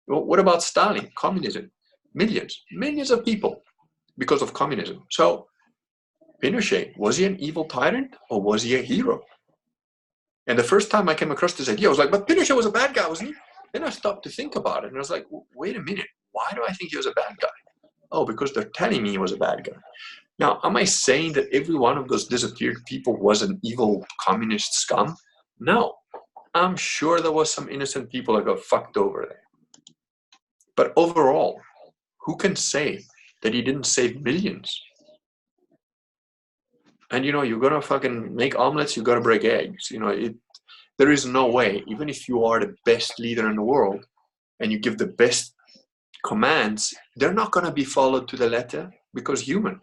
Well, what about Stalin? Communism. Millions of people because of communism. So Pinochet, was he an evil tyrant or was he a hero? And the first time I came across this idea, I was like, but Pinochet was a bad guy, wasn't he? Then I stopped to think about it and I was like, wait a minute, why do I think he was a bad guy? Oh, because they're telling me he was a bad guy. Now, am I saying that every one of those disappeared people was an evil communist scum? No. I'm sure there was some innocent people that got fucked over there. But overall, who can say that he didn't save millions? And, you know, you're going to fucking make omelets, you got to break eggs. You know, there is no way, even if you are the best leader in the world and you give the best commands, they're not going to be followed to the letter because humans.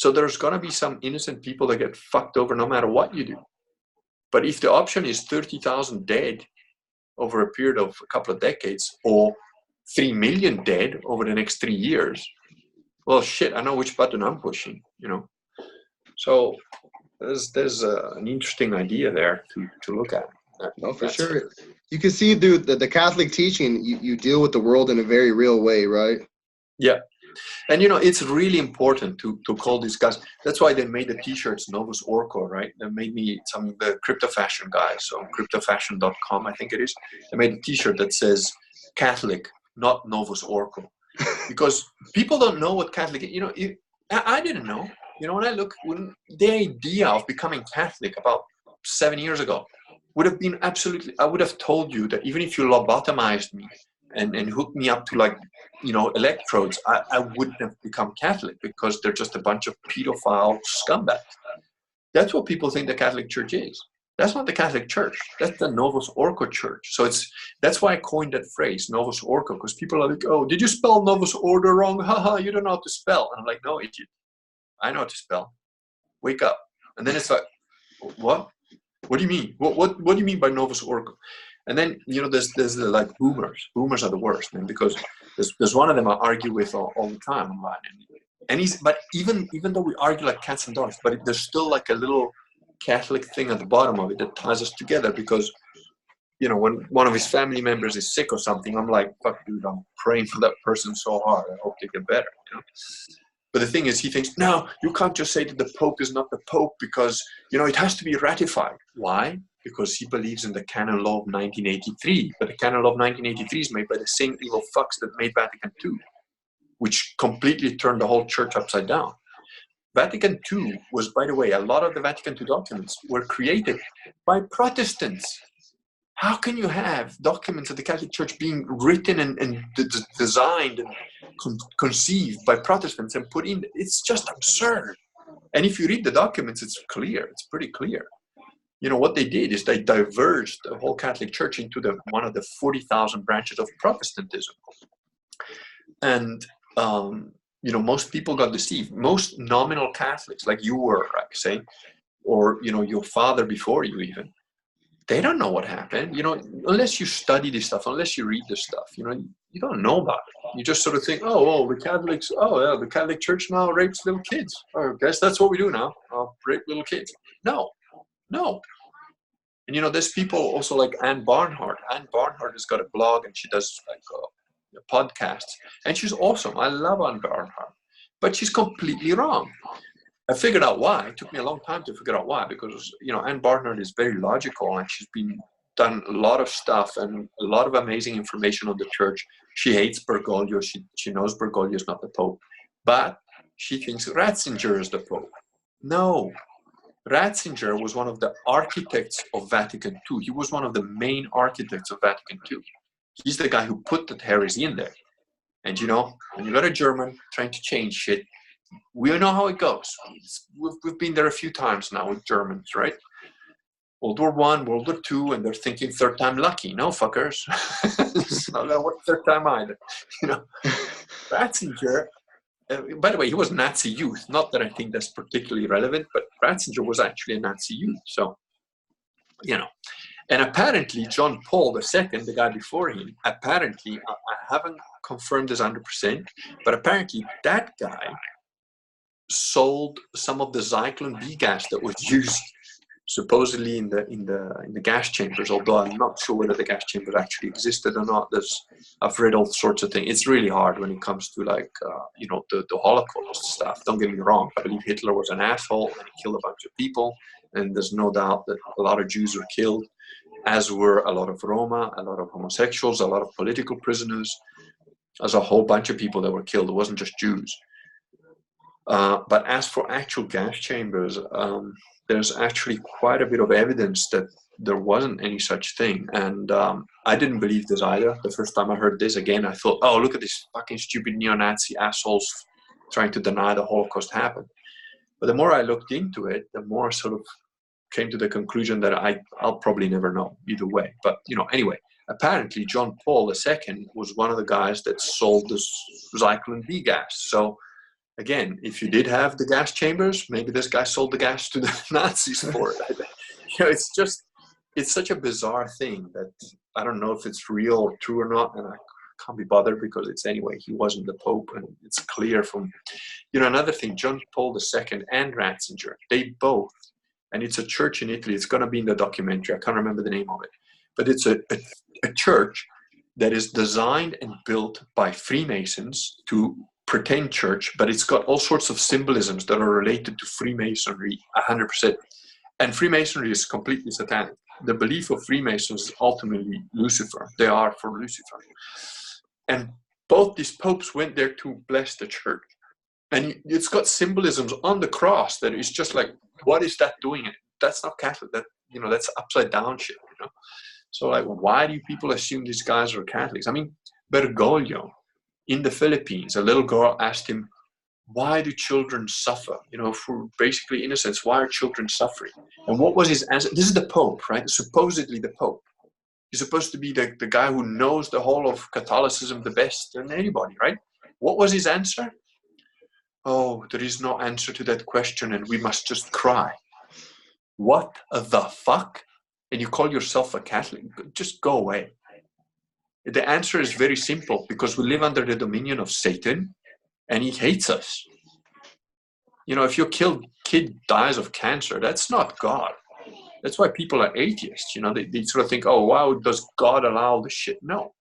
So there's going to be some innocent people that get fucked over no matter what you do. But if the option is 30,000 dead over a period of a couple of decades, or 3 million dead over the next 3 years, well, shit, I know which button I'm pushing, you know. So there's an interesting idea there to look at. No, for sure. You can see, dude, the Catholic teaching, you deal with the world in a very real way, right? Yeah. And, you know, it's really important to call these guys. That's why they made the T-shirts Novus Orco, right? They made me the crypto fashion guys, so cryptofashion.com, I think it is. They made a T-shirt that says Catholic, not Novus Orco. Because people don't know what Catholic, you know, I didn't know. You know, when the idea of becoming Catholic about 7 years ago would have been absolutely, I would have told you that even if you lobotomized me and hooked me up to, like, you know, electrodes, I wouldn't have become Catholic, because they're just a bunch of pedophile scumbags. That's what people think the Catholic Church is. That's not the Catholic Church. That's the Novus Orco Church. So that's why I coined that phrase, Novus Orco, because people are like, oh, did you spell Novus Ordo wrong? Haha, you don't know how to spell. And I'm like, no, idiot. I know how to spell. Wake up. And then it's like, what? What do you mean? What do you mean by Novus Ordo? And then, you know, there's the, like, boomers. Boomers are the worst, man, because there's one of them I argue with all the time online. And but even though we argue like cats and dogs, but there's still like a little Catholic thing at the bottom of it that ties us together, because, you know, when one of his family members is sick or something, I'm like, fuck, dude, I'm praying for that person so hard. I hope they get better, you know? But the thing is, he thinks, no, you can't just say that the Pope is not the Pope, because, you know, it has to be ratified. Why? Because he believes in the canon law of 1983. But the canon law of 1983 is made by the same evil fucks that made Vatican II, which completely turned the whole church upside down. Vatican II was, by the way, a lot of the Vatican II documents were created by Protestants. How can you have documents of the Catholic Church being written and designed and conceived by Protestants and put in? It's just absurd. And if you read the documents, it's clear. It's pretty clear. You know, what they did is they diverged the whole Catholic Church into one of the 40,000 branches of Protestantism. And, you know, most people got deceived. Most nominal Catholics, like you were, like, say, or, you know, your father before you even, they don't know what happened, you know, unless you study this stuff, unless you read this stuff, you know, you don't know about it. You just sort of think, oh, the Catholics, oh, yeah, the Catholic Church now rapes little kids. Oh, I guess that's what we do now, rape little kids. No. And, you know, there's people also like Anne Barnhart. Anne Barnhart has got a blog, and she does, like, podcasts, and she's awesome. I love Anne Barnhart, but she's completely wrong. I figured out why. It took me a long time to figure out why, because, you know, Anne Barnhart is very logical, and she's done a lot of stuff and a lot of amazing information on the church. She hates Bergoglio. She knows Bergoglio is not the Pope, but she thinks Ratzinger is the Pope. No, Ratzinger was one of the architects of Vatican II. He was one of the main architects of Vatican II. He's the guy who put the heresy in there. And, you know, when you got a German trying to change shit, we know how it goes. We've been there a few times now with Germans, right? World War I, World War II, and they're thinking third time lucky. No, fuckers. It's not gonna work third time either. You know, Ratzinger, by the way, he was Nazi youth. Not that I think that's particularly relevant, but Ratzinger was actually a Nazi youth. So, you know, and apparently John Paul II, the guy before him, apparently, I haven't confirmed this 100%, but apparently that guy sold some of the Zyklon B gas that was used supposedly in the gas chambers, although I'm not sure whether the gas chamber actually existed or not. I've read all sorts of things. It's really hard when it comes to, like, you know, the Holocaust stuff. Don't get me wrong. I believe Hitler was an asshole and he killed a bunch of people, and there's no doubt that a lot of Jews were killed, as were a lot of Roma, a lot of homosexuals, a lot of political prisoners. There's a whole bunch of people that were killed. It wasn't just Jews. But as for actual gas chambers, there's actually quite a bit of evidence that there wasn't any such thing. And I didn't believe this either. The first time I heard this, again, I thought, oh, look at these fucking stupid neo-Nazi assholes trying to deny the Holocaust happened. But the more I looked into it, the more I sort of came to the conclusion that I'll probably never know either way. But, you know, anyway, apparently John Paul II was one of the guys that sold this Zyklon B gas. So again, if you did have the gas chambers, maybe this guy sold the gas to the Nazis for it. It's such a bizarre thing that I don't know if it's real or true or not, and I can't be bothered because he wasn't the Pope, and it's clear from, another thing, John Paul II and Ratzinger, they both, and it's a church in Italy, it's going to be in the documentary, I can't remember the name of it, but it's a church that is designed and built by Freemasons to pretend church, but it's got all sorts of symbolisms that are related to Freemasonry 100%. And Freemasonry is completely satanic. The belief of Freemasons is ultimately Lucifer. They are for Lucifer. And both these popes went there to bless the church. And it's got symbolisms on the cross that is just like, what is that doing? That's not Catholic. That's upside down shit, So like, why do people assume these guys are Catholics? I mean, Bergoglio in the Philippines, a little girl asked him, why do children suffer? For basically innocence, why are children suffering? And what was his answer? This is the Pope, right? Supposedly the Pope. He's supposed to be the guy who knows the whole of Catholicism the best than anybody, right? What was his answer? Oh, there is no answer to that question and we must just cry. What the fuck? And you call yourself a Catholic? Just go away. The answer is very simple, because we live under the dominion of Satan and he hates us. If your kid dies of cancer, that's not God. That's why people are atheists. They sort of think, oh, wow, does God allow this shit? No.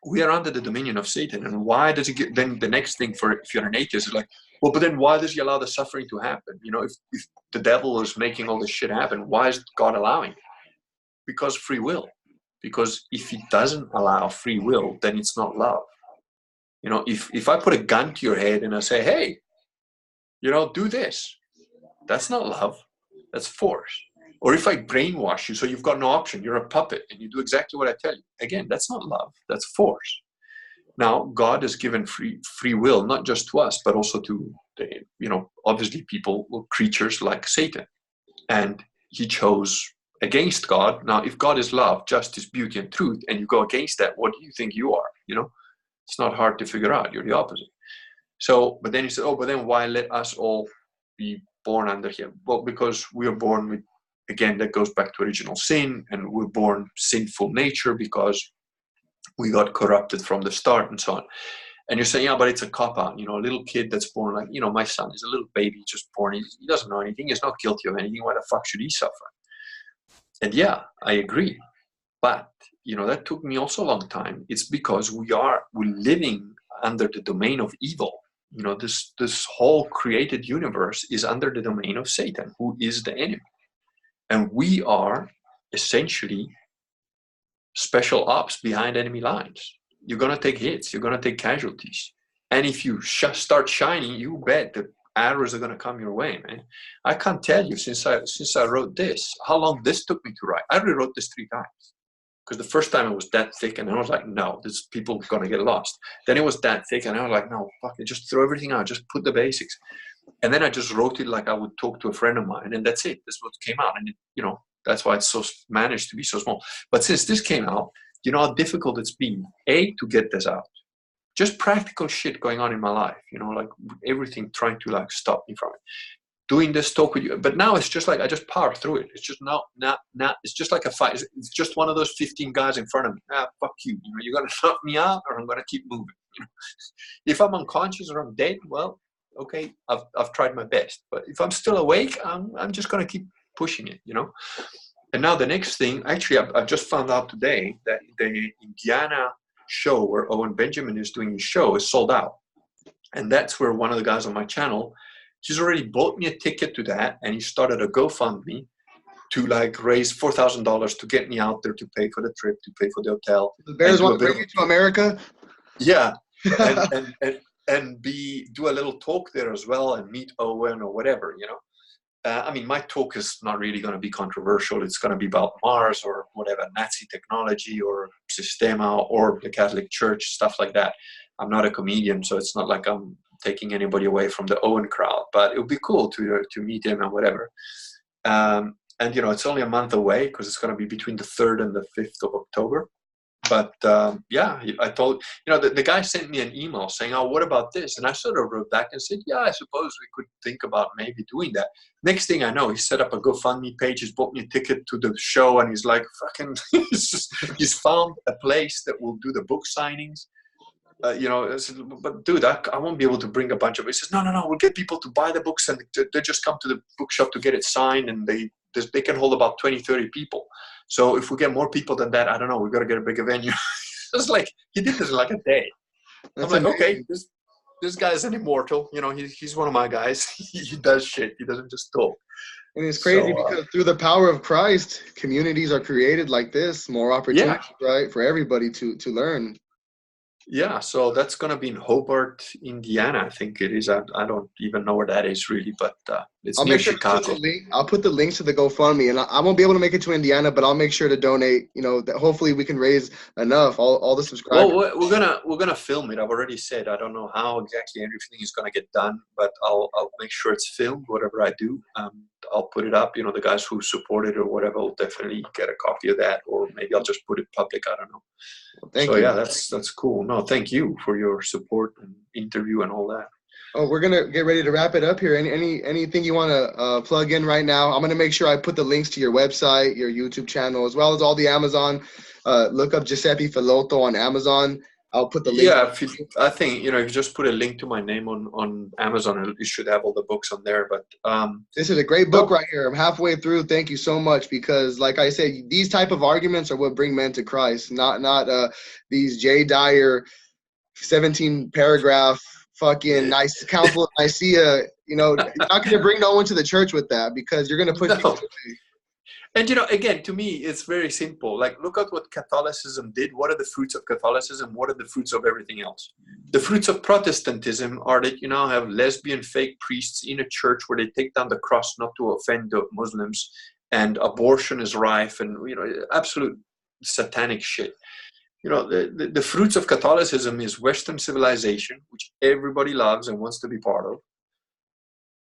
We are under the dominion of Satan. And why does he get, then the next thing for, if you're an atheist, is like, well, but then why does he allow the suffering to happen? If the devil is making all this shit happen, why is God allowing it? Because free will. Because if he doesn't allow free will, then it's not love. If I put a gun to your head and I say, hey, do this, that's not love, that's force. Or if I brainwash you so you've got no option, you're a puppet and you do exactly what I tell you, again, that's not love, that's force. Now, God has given free will, not just to us, but also to, obviously people, creatures like Satan. And he chose against God. Now, if God is love, justice, beauty, and truth, and you go against that, what do you think you are? It's not hard to figure out. You're the opposite. So, but then you say, oh, but then why let us all be born under him? Well, because we are born with, again, that goes back to original sin, and we're born sinful nature because we got corrupted from the start and so on. And you're saying, yeah, but it's a cop-out. A little kid that's born, like, my son is a little baby just born. He doesn't know anything. He's not guilty of anything. Why the fuck should he suffer? And yeah, I agree. But, that took me also a long time. It's because we're living under the domain of evil. This whole created universe is under the domain of Satan, who is the enemy. And we are essentially special ops behind enemy lines. You're going to take hits. You're going to take casualties. And if you start shining, you bet the arrows are going to come your way, man. I can't tell you, since I wrote this, how long this took me to write. I rewrote this 3 times. Because the first time it was that thick, and I was like, no, this people are going to get lost. Then it was that thick, and I was like, no, fuck it, just throw everything out, just put the basics. And then I just wrote it like I would talk to a friend of mine, and that's it. That's what came out. And, that's why it's managed to be so small. But since this came out, how difficult it's been, to get this out. Just practical shit going on in my life, like everything trying to stop me from it. Doing this talk with you, but now it's just like I just power through it. It's just not. It's just like a fight. It's just one of those 15 guys in front of me. Fuck you. You're gonna knock me out, or I'm gonna keep moving. If I'm unconscious or I'm dead, well, okay, I've tried my best. But if I'm still awake, I'm just gonna keep pushing it. And now the next thing, actually, I've just found out today that the Indiana show where Owen Benjamin is doing his show is sold out, and that's where one of the guys on my channel. He's already bought me a ticket to that, and he started a GoFundMe to raise $4,000 to get me out there, to pay for the trip, to pay for the hotel. The Bears want to bring you to America? Yeah, and do a little talk there as well, and meet Owen or whatever, my talk is not really going to be controversial. It's going to be about Mars or whatever, Nazi technology or Sistema or the Catholic Church, stuff like that. I'm not a comedian, so it's not like I'm taking anybody away from the Owen crowd, but it would be cool to meet him and whatever. And it's only a month away, because it's going to be between the 3rd and the 5th of October. But yeah, I told, the guy sent me an email saying, oh, what about this? And I sort of wrote back and said, yeah, I suppose we could think about maybe doing that. Next thing I know, he set up a GoFundMe page. He's bought me a ticket to the show, and he's like, fucking, he's found a place that will do the book signings. I said, but dude, I won't be able to bring a bunch of it. He says, no, we'll get people to buy the books, and they just come to the bookshop to get it signed, and they can hold about 20, 30 people. So if we get more people than that, I don't know, we've got to get a bigger venue. It's like, he did this in like a day. That's I'm like, amazing. okay, this guy's an immortal. He's one of my guys. He does shit. He doesn't just talk. And it's crazy because through the power of Christ, communities are created like this, more opportunities, right, for everybody to learn. Yeah, so that's going to be in Hobart, Indiana, I think it is. I don't even know where that is really, but it's I'll near make sure Chicago. to put the link. I'll put the links to the GoFundMe, and I won't be able to make it to Indiana, but I'll make sure to donate. That hopefully we can raise enough. All the subscribers. Well, we're gonna film it. I've already said I don't know how exactly everything is gonna get done, but I'll make sure it's filmed. Whatever I do, I'll put it up. The guys who support it or whatever will definitely get a copy of that, or maybe I'll just put it public. I don't know. Well, thank you. Yeah, that's cool. No, thank you for your support and interview and all that. Oh, we're gonna get ready to wrap it up here. Anything you want to plug in right now? I'm gonna make sure I put the links to your website, your YouTube channel, as well as all the Amazon. Look up Giuseppe Filotto on Amazon. I'll put the link. Yeah, I think if you just put a link to my name on Amazon, you should have all the books on there. But this is a great book right here. I'm halfway through. Thank you so much, because, like I said, these type of arguments are what bring men to Christ. Not these J. Dyer 17 paragraph fucking nice Council of Nicaea. You're not going to bring no one to the church with that, because you're going to push people away. And, again, to me, it's very simple. Like, look at what Catholicism did. What are the fruits of Catholicism? What are the fruits of everything else? The fruits of Protestantism are that you now have lesbian fake priests in a church where they take down the cross not to offend the Muslims, and abortion is rife, and, absolute satanic shit. The fruits of Catholicism is Western civilization, which everybody loves and wants to be part of.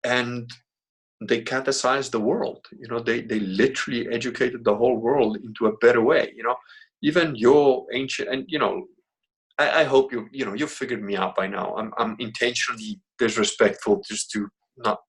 And they catechized the world. They literally educated the whole world into a better way. Even your ancient, and I hope you figured me out by now. I'm intentionally disrespectful just to not.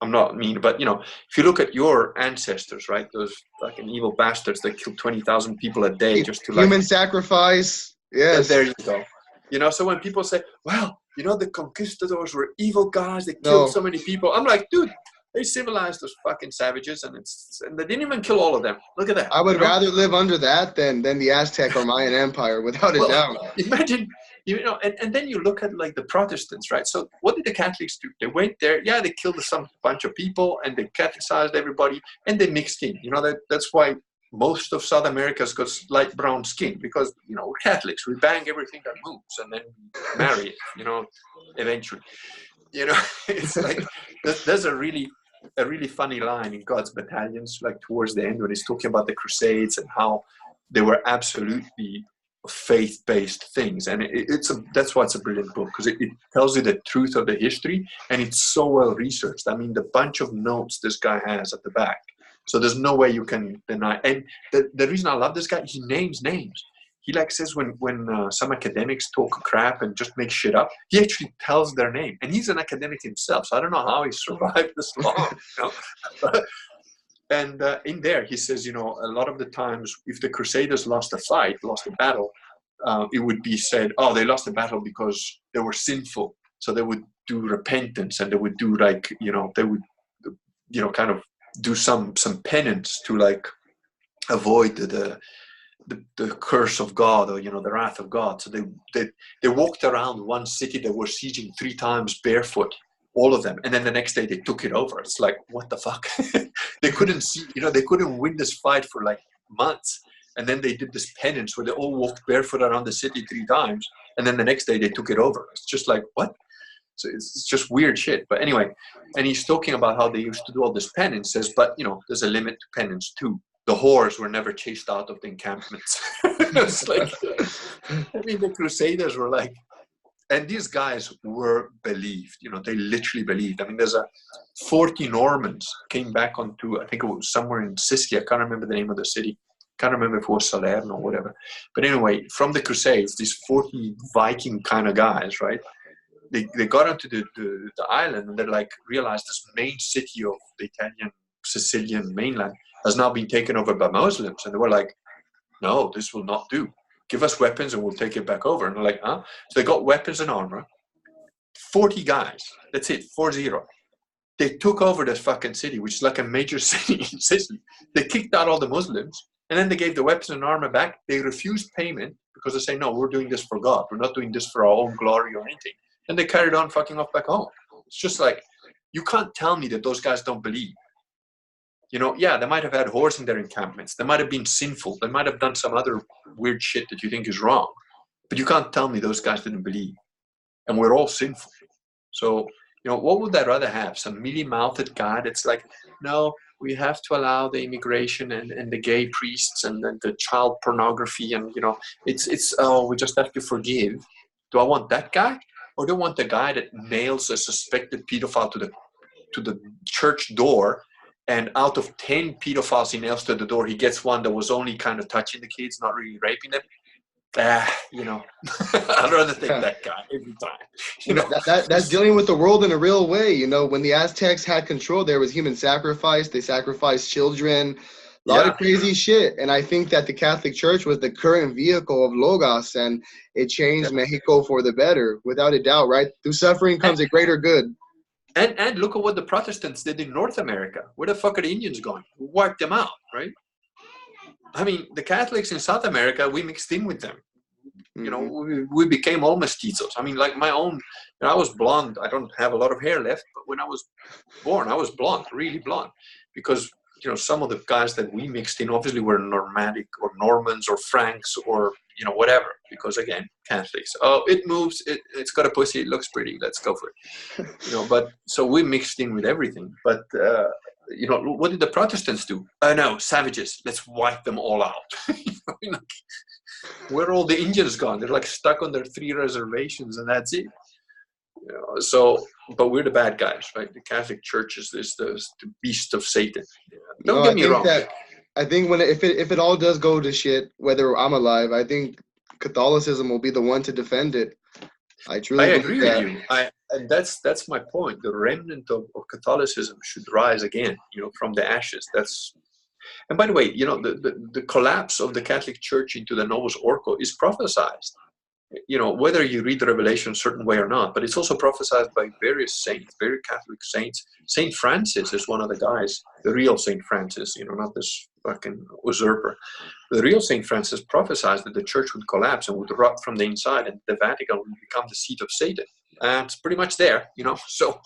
I'm not mean, but if you look at your ancestors, right, those fucking evil bastards that killed 20,000 people a day just to human sacrifice. Yes. There you go. So when people say, well, the conquistadors were evil guys, they killed so many people, I'm like, dude, they civilized those fucking savages, and they didn't even kill all of them. Look at that. I would rather live under that than the Aztec or Mayan Empire, without a doubt. Imagine, and then you look at like the Protestants, right? So what did the Catholics do? They went there, they killed some bunch of people, and they catechized everybody, and they mixed in. That's why most of South America's got light brown skin, because we're Catholics. We bang everything that moves, and then marry it. Eventually, it's like there's a really funny line in God's Battalions, like towards the end, when he's talking about the Crusades and how they were absolutely faith-based things. And that's why it's a brilliant book, because it tells you the truth of the history, and it's so well researched. I mean, the bunch of notes this guy has at the back. So there's no way you can deny. And the reason I love this guy, he names names. He says when some academics talk crap and just make shit up, he actually tells their name. And he's an academic himself, so I don't know how he survived this long. And in there, he says, a lot of the times, if the Crusaders lost a battle, it would be said, oh, they lost the battle because they were sinful. So they would do repentance, and they would do they would, kind of do some penance to avoid the curse of God, or the wrath of God. So they walked around one city that were sieging 3 times barefoot, all of them, and then the next day they took it over. It's like, what the fuck? They couldn't see, they couldn't win this fight for months, and then they did this penance where they all walked barefoot around the city 3 times, and then the next day they took it over. It's just like, what? So it's just weird shit. But anyway, and he's talking about how they used to do all this penance, says, but there's a limit to penance too. The whores were never chased out of the encampments. It's like, I mean, the Crusaders were like, and these guys were believed, they literally believed. I mean, there's 40 Normans came back onto, I think it was somewhere in Sicily, I can't remember the name of the city, Can't remember if it was Salerno or whatever. But anyway, from the Crusades, these 40 Viking kind of guys, right? They got onto the island and they like realized this main city of the Italian Sicilian mainland has now been taken over by Muslims. And they were like, no, this will not do. Give us weapons and we'll take it back over. And they're like, huh? So they got weapons and armor. 40 guys. That's it, 40. They took over this fucking city, which is like a major city in Sicily. They kicked out all the Muslims, and then they gave the weapons and armor back. They refused payment because they say, no, we're doing this for God. We're not doing this for our own glory or anything. And they carried on fucking off back home. It's just like, you can't tell me that those guys don't believe. You know, yeah, they might have had whores in their encampments. They might have been sinful. They might have done some other weird shit that you think is wrong. But you can't tell me those guys didn't believe. And we're all sinful. So, you know, what would I rather have? Some mealy-mouthed guy that's like, no, we have to allow the immigration and the gay priests and the child pornography and, you know, oh, we just have to forgive. Do I want that guy? Or do I want the guy that nails a suspected pedophile to the church door, and out of 10 pedophiles he nails to the door, he gets one that was only kind of touching the kids, not really raping them? You know, I'd rather take that guy every time. You know, that's dealing with the world in a real way. You know, when the Aztecs had control, there was human sacrifice. They sacrificed children, a lot of crazy shit. And I think that the Catholic Church was the current vehicle of Logos, and it changed Mexico for the better, without a doubt. Right? Through suffering comes a greater good. And look at what the Protestants did in North America. Where the fuck are the Indians going? We wiped them out, right? I mean, the Catholics in South America, we mixed in with them. You know, we became all mestizos. I mean, like my own, you know, I was blonde. I don't have a lot of hair left, but when I was born, I was blonde, really blonde. Because, you know, some of the guys that we mixed in obviously were Normandic or Normans or Franks or, you know, whatever. Because again, Catholics. Oh, it moves. It's got a pussy. It looks pretty. Let's go for it. You know, but so we mixed in with everything. But, you know, what did the Protestants do? No, savages. Let's wipe them all out. You know, where are all the Indians gone? They're like stuck on their 3 reservations and that's it. You know, so, but we're the bad guys, right? The Catholic Church is the beast of Satan. Don't get me wrong. I think if it all does go to shit, whether I'm alive, I think Catholicism will be the one to defend it. I agree with you. And that's my point. The remnant of Catholicism should rise again, you know, from the ashes. And by the way, you know, the collapse of the Catholic Church into the Novus Ordo is prophesized. You know, whether you read the Revelation a certain way or not, but it's also prophesied by various saints, very Catholic saints. Saint Francis is one of the guys, the real Saint Francis, you know, not this fucking usurper. The real Saint Francis prophesied that the church would collapse and would rot from the inside and the Vatican would become the seat of Satan. And it's pretty much there, you know. So,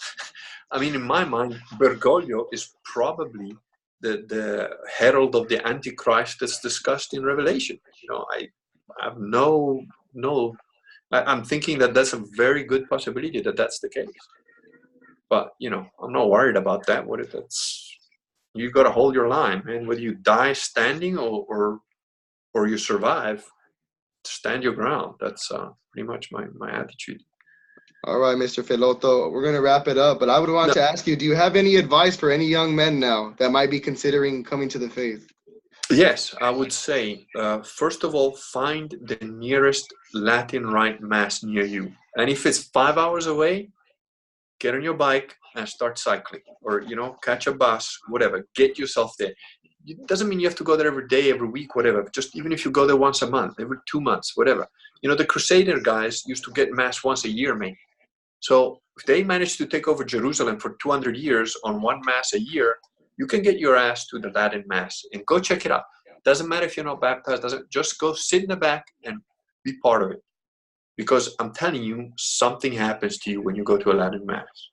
I mean, in my mind, Bergoglio is probably the herald of the Antichrist that's discussed in Revelation. You know, I have I'm thinking that that's a very good possibility that that's the case. But, you know, I'm not worried about that. What if you got to hold your line, man. Whether you die standing or you survive, stand your ground. That's pretty much my attitude. All right, Mr. Filotto, we're going to wrap it up, but I would want to ask you, do you have any advice for any young men now that might be considering coming to the faith? Yes, I would say, first of all, find the nearest Latin Rite Mass near you. And if it's 5 hours away, get on your bike and start cycling, or, you know, catch a bus, whatever, get yourself there. It doesn't mean you have to go there every day, every week, whatever, but just even if you go there once a month, every 2 months, whatever. You know, the Crusader guys used to get Mass once a year, maybe. So if they managed to take over Jerusalem for 200 years on one Mass a year, you can get your ass to the Latin Mass and go check it out. Doesn't matter if you're not baptized, just go sit in the back and be part of it. Because I'm telling you, something happens to you when you go to a Latin Mass.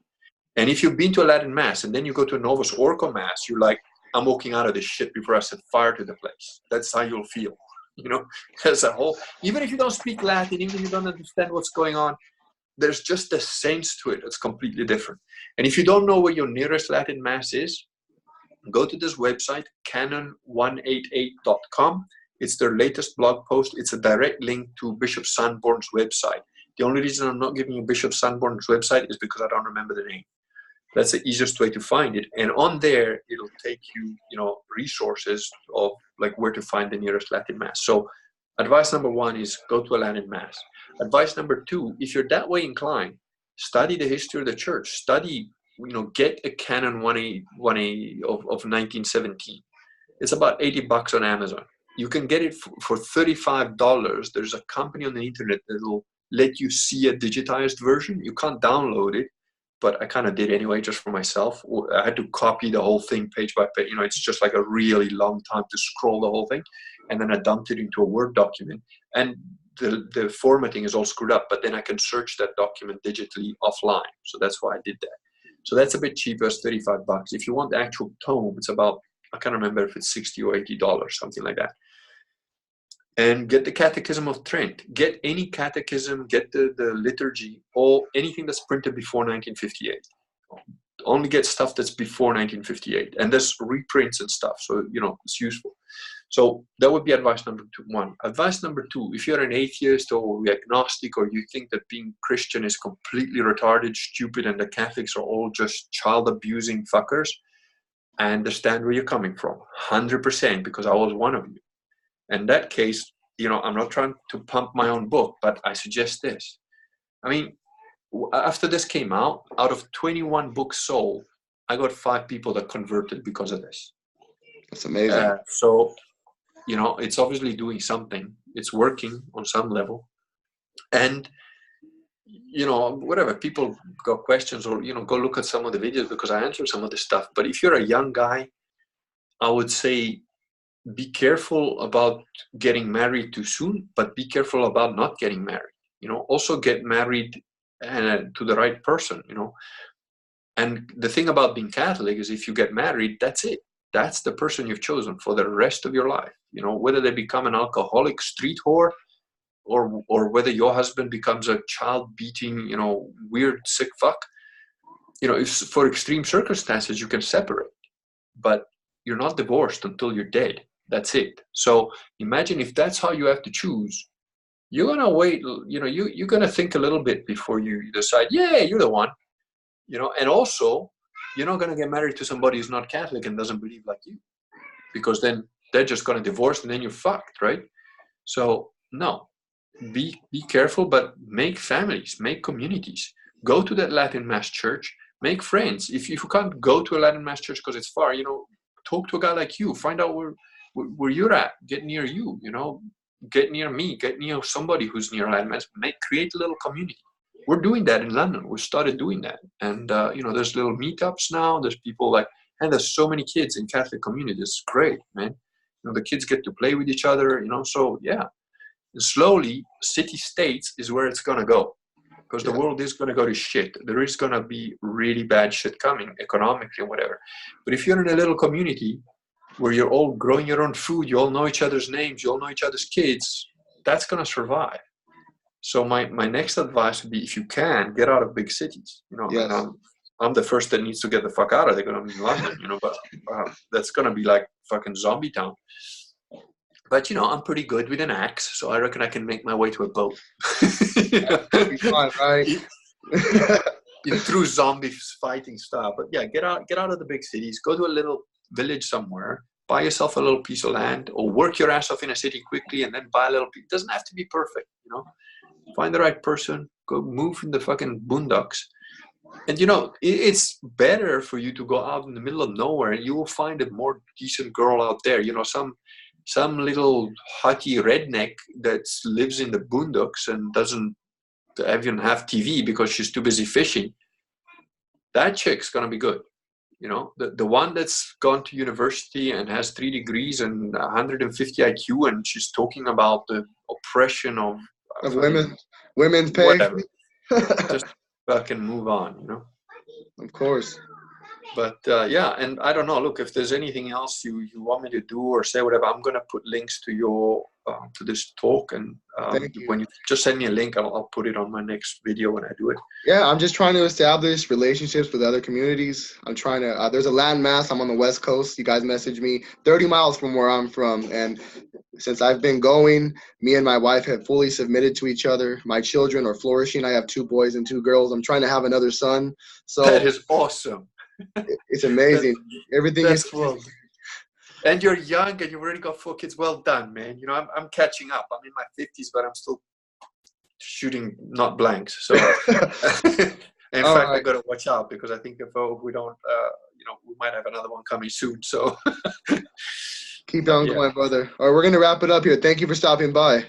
And if you've been to a Latin Mass and then you go to a Novus Ordo Mass, you're like, I'm walking out of this shit before I set fire to the place. That's how you'll feel. You know, as a whole, even if you don't speak Latin, even if you don't understand what's going on, there's just a sense to it that's completely different. And if you don't know where your nearest Latin Mass is, go to this website, canon188.com. It's their latest blog post. It's a direct link to Bishop Sanborn's website. The only reason I'm not giving you Bishop Sanborn's website is because I don't remember the name. That's the easiest way to find it. And on there, it'll take you, resources of like where to find the nearest Latin Mass. So advice number 1 is go to a Latin Mass. Advice number 2, if you're that way inclined, study the history of the church. Study, get a Canon 1A of 1917. It's about $80 on Amazon. You can get it for $35. There's a company on the internet that'll let you see a digitized version. You can't download it, but I kind of did anyway, just for myself. I had to copy the whole thing page by page. It's just like a really long time to scroll the whole thing. And then I dumped it into a Word document. And the formatting is all screwed up, but then I can search that document digitally offline. So that's why I did that. So that's a bit cheaper, it's $35. If you want the actual tome, it's about, I can't remember if it's $60 or $80, something like that. And get the Catechism of Trent. Get any catechism, get the liturgy, or anything that's printed before 1958. Only get stuff that's before 1958. And there's reprints and stuff, so, it's useful. So that would be advice number 1. Advice number 2, if you're an atheist or agnostic, or you think that being Christian is completely retarded, stupid, and the Catholics are all just child-abusing fuckers, I understand where you're coming from, 100%, because I was one of you. In that case, I'm not trying to pump my own book, but I suggest this. I mean, after this came out of 21 books sold, I got 5 people that converted because of this. That's amazing. So, it's obviously doing something. It's working on some level. And, whatever, people got questions or, go look at some of the videos because I answer some of the stuff. But if you're a young guy, I would say, be careful about getting married too soon, but be careful about not getting married. Also get married to the right person. And the thing about being Catholic is, if you get married, that's it. That's the person you've chosen for the rest of your life. Whether they become an alcoholic street whore, or whether your husband becomes a child-beating, weird sick fuck. If for extreme circumstances you can separate, but you're not divorced until you're dead. That's it. So imagine if that's how you have to choose, you're going to wait, you're going to think a little bit before you decide, yeah, you're the one, and also you're not going to get married to somebody who's not Catholic and doesn't believe like you, because then they're just going to divorce and then you're fucked, right? So no, be careful, but make families, make communities, go to that Latin Mass church, make friends. If you can't go to a Latin Mass church because it's far, talk to a guy like you, find out where you're at, get near you, get near me, get near somebody who's near Latin Mass, create a little community. We're doing that in London. We started doing that. And, there's little meetups now. There's people and there's so many kids in Catholic communities. It's great, man. The kids get to play with each other, so yeah. And slowly, city-states is where it's going to go. Because the world is going to go to shit. There is going to be really bad shit coming, economically and whatever. But if you're in a little community where you're all growing your own food, you all know each other's names, you all know each other's kids, that's going to survive. So my next advice would be, if you can, get out of big cities. Yes. And I'm the first that needs to get the fuck out of there because I'm in London, but that's going to be like fucking zombie town. But, I'm pretty good with an axe, so I reckon I can make my way to a boat. That'd be fun, right? Through zombies fighting stuff. But yeah, get out of the big cities, go to a little village somewhere, buy yourself a little piece of land, or work your ass off in a city quickly and then buy a little piece. It doesn't have to be perfect, Find the right person, go move in the fucking boondocks. And, it's better for you to go out in the middle of nowhere and you will find a more decent girl out there. Some little haughty redneck that lives in the boondocks and doesn't even have TV because she's too busy fishing. That chick's going to be good. The one that's gone to university and has 3 degrees and 150 IQ and she's talking about the oppression of women's pay. Whatever. Just fucking move on, Of course. But yeah, and I don't know. Look, if there's anything else you want me to do or say, whatever, I'm gonna put links to your to this talk, and Thank you. when you just send me a link, I'll put it on my next video when I do it. Yeah, I'm just trying to establish relationships with other communities. I'm trying to. There's a landmass. I'm on the West Coast. You guys messaged me 30 miles from where I'm from, and since I've been going, me and my wife have fully submitted to each other. My children are flourishing. I have 2 boys and 2 girls. I'm trying to have another son. So That is awesome. it's amazing. Everything That's is. well. And you're young and you've already got 4 kids. Well done, man. You know, I'm catching up. I'm in my 50s, but I'm still shooting not blanks. So, in fact, I got to watch out, because I think if we don't, you know, we might have another one coming soon. So, Keep on going, brother. All right, we're gonna wrap it up here. Thank you for stopping by.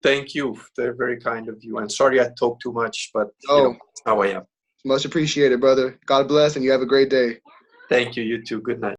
Thank you. They're very kind of you. And sorry I talk too much, but you know, that's how I am. Much appreciated, brother. God bless, and you have a great day. Thank you. You too. Good night.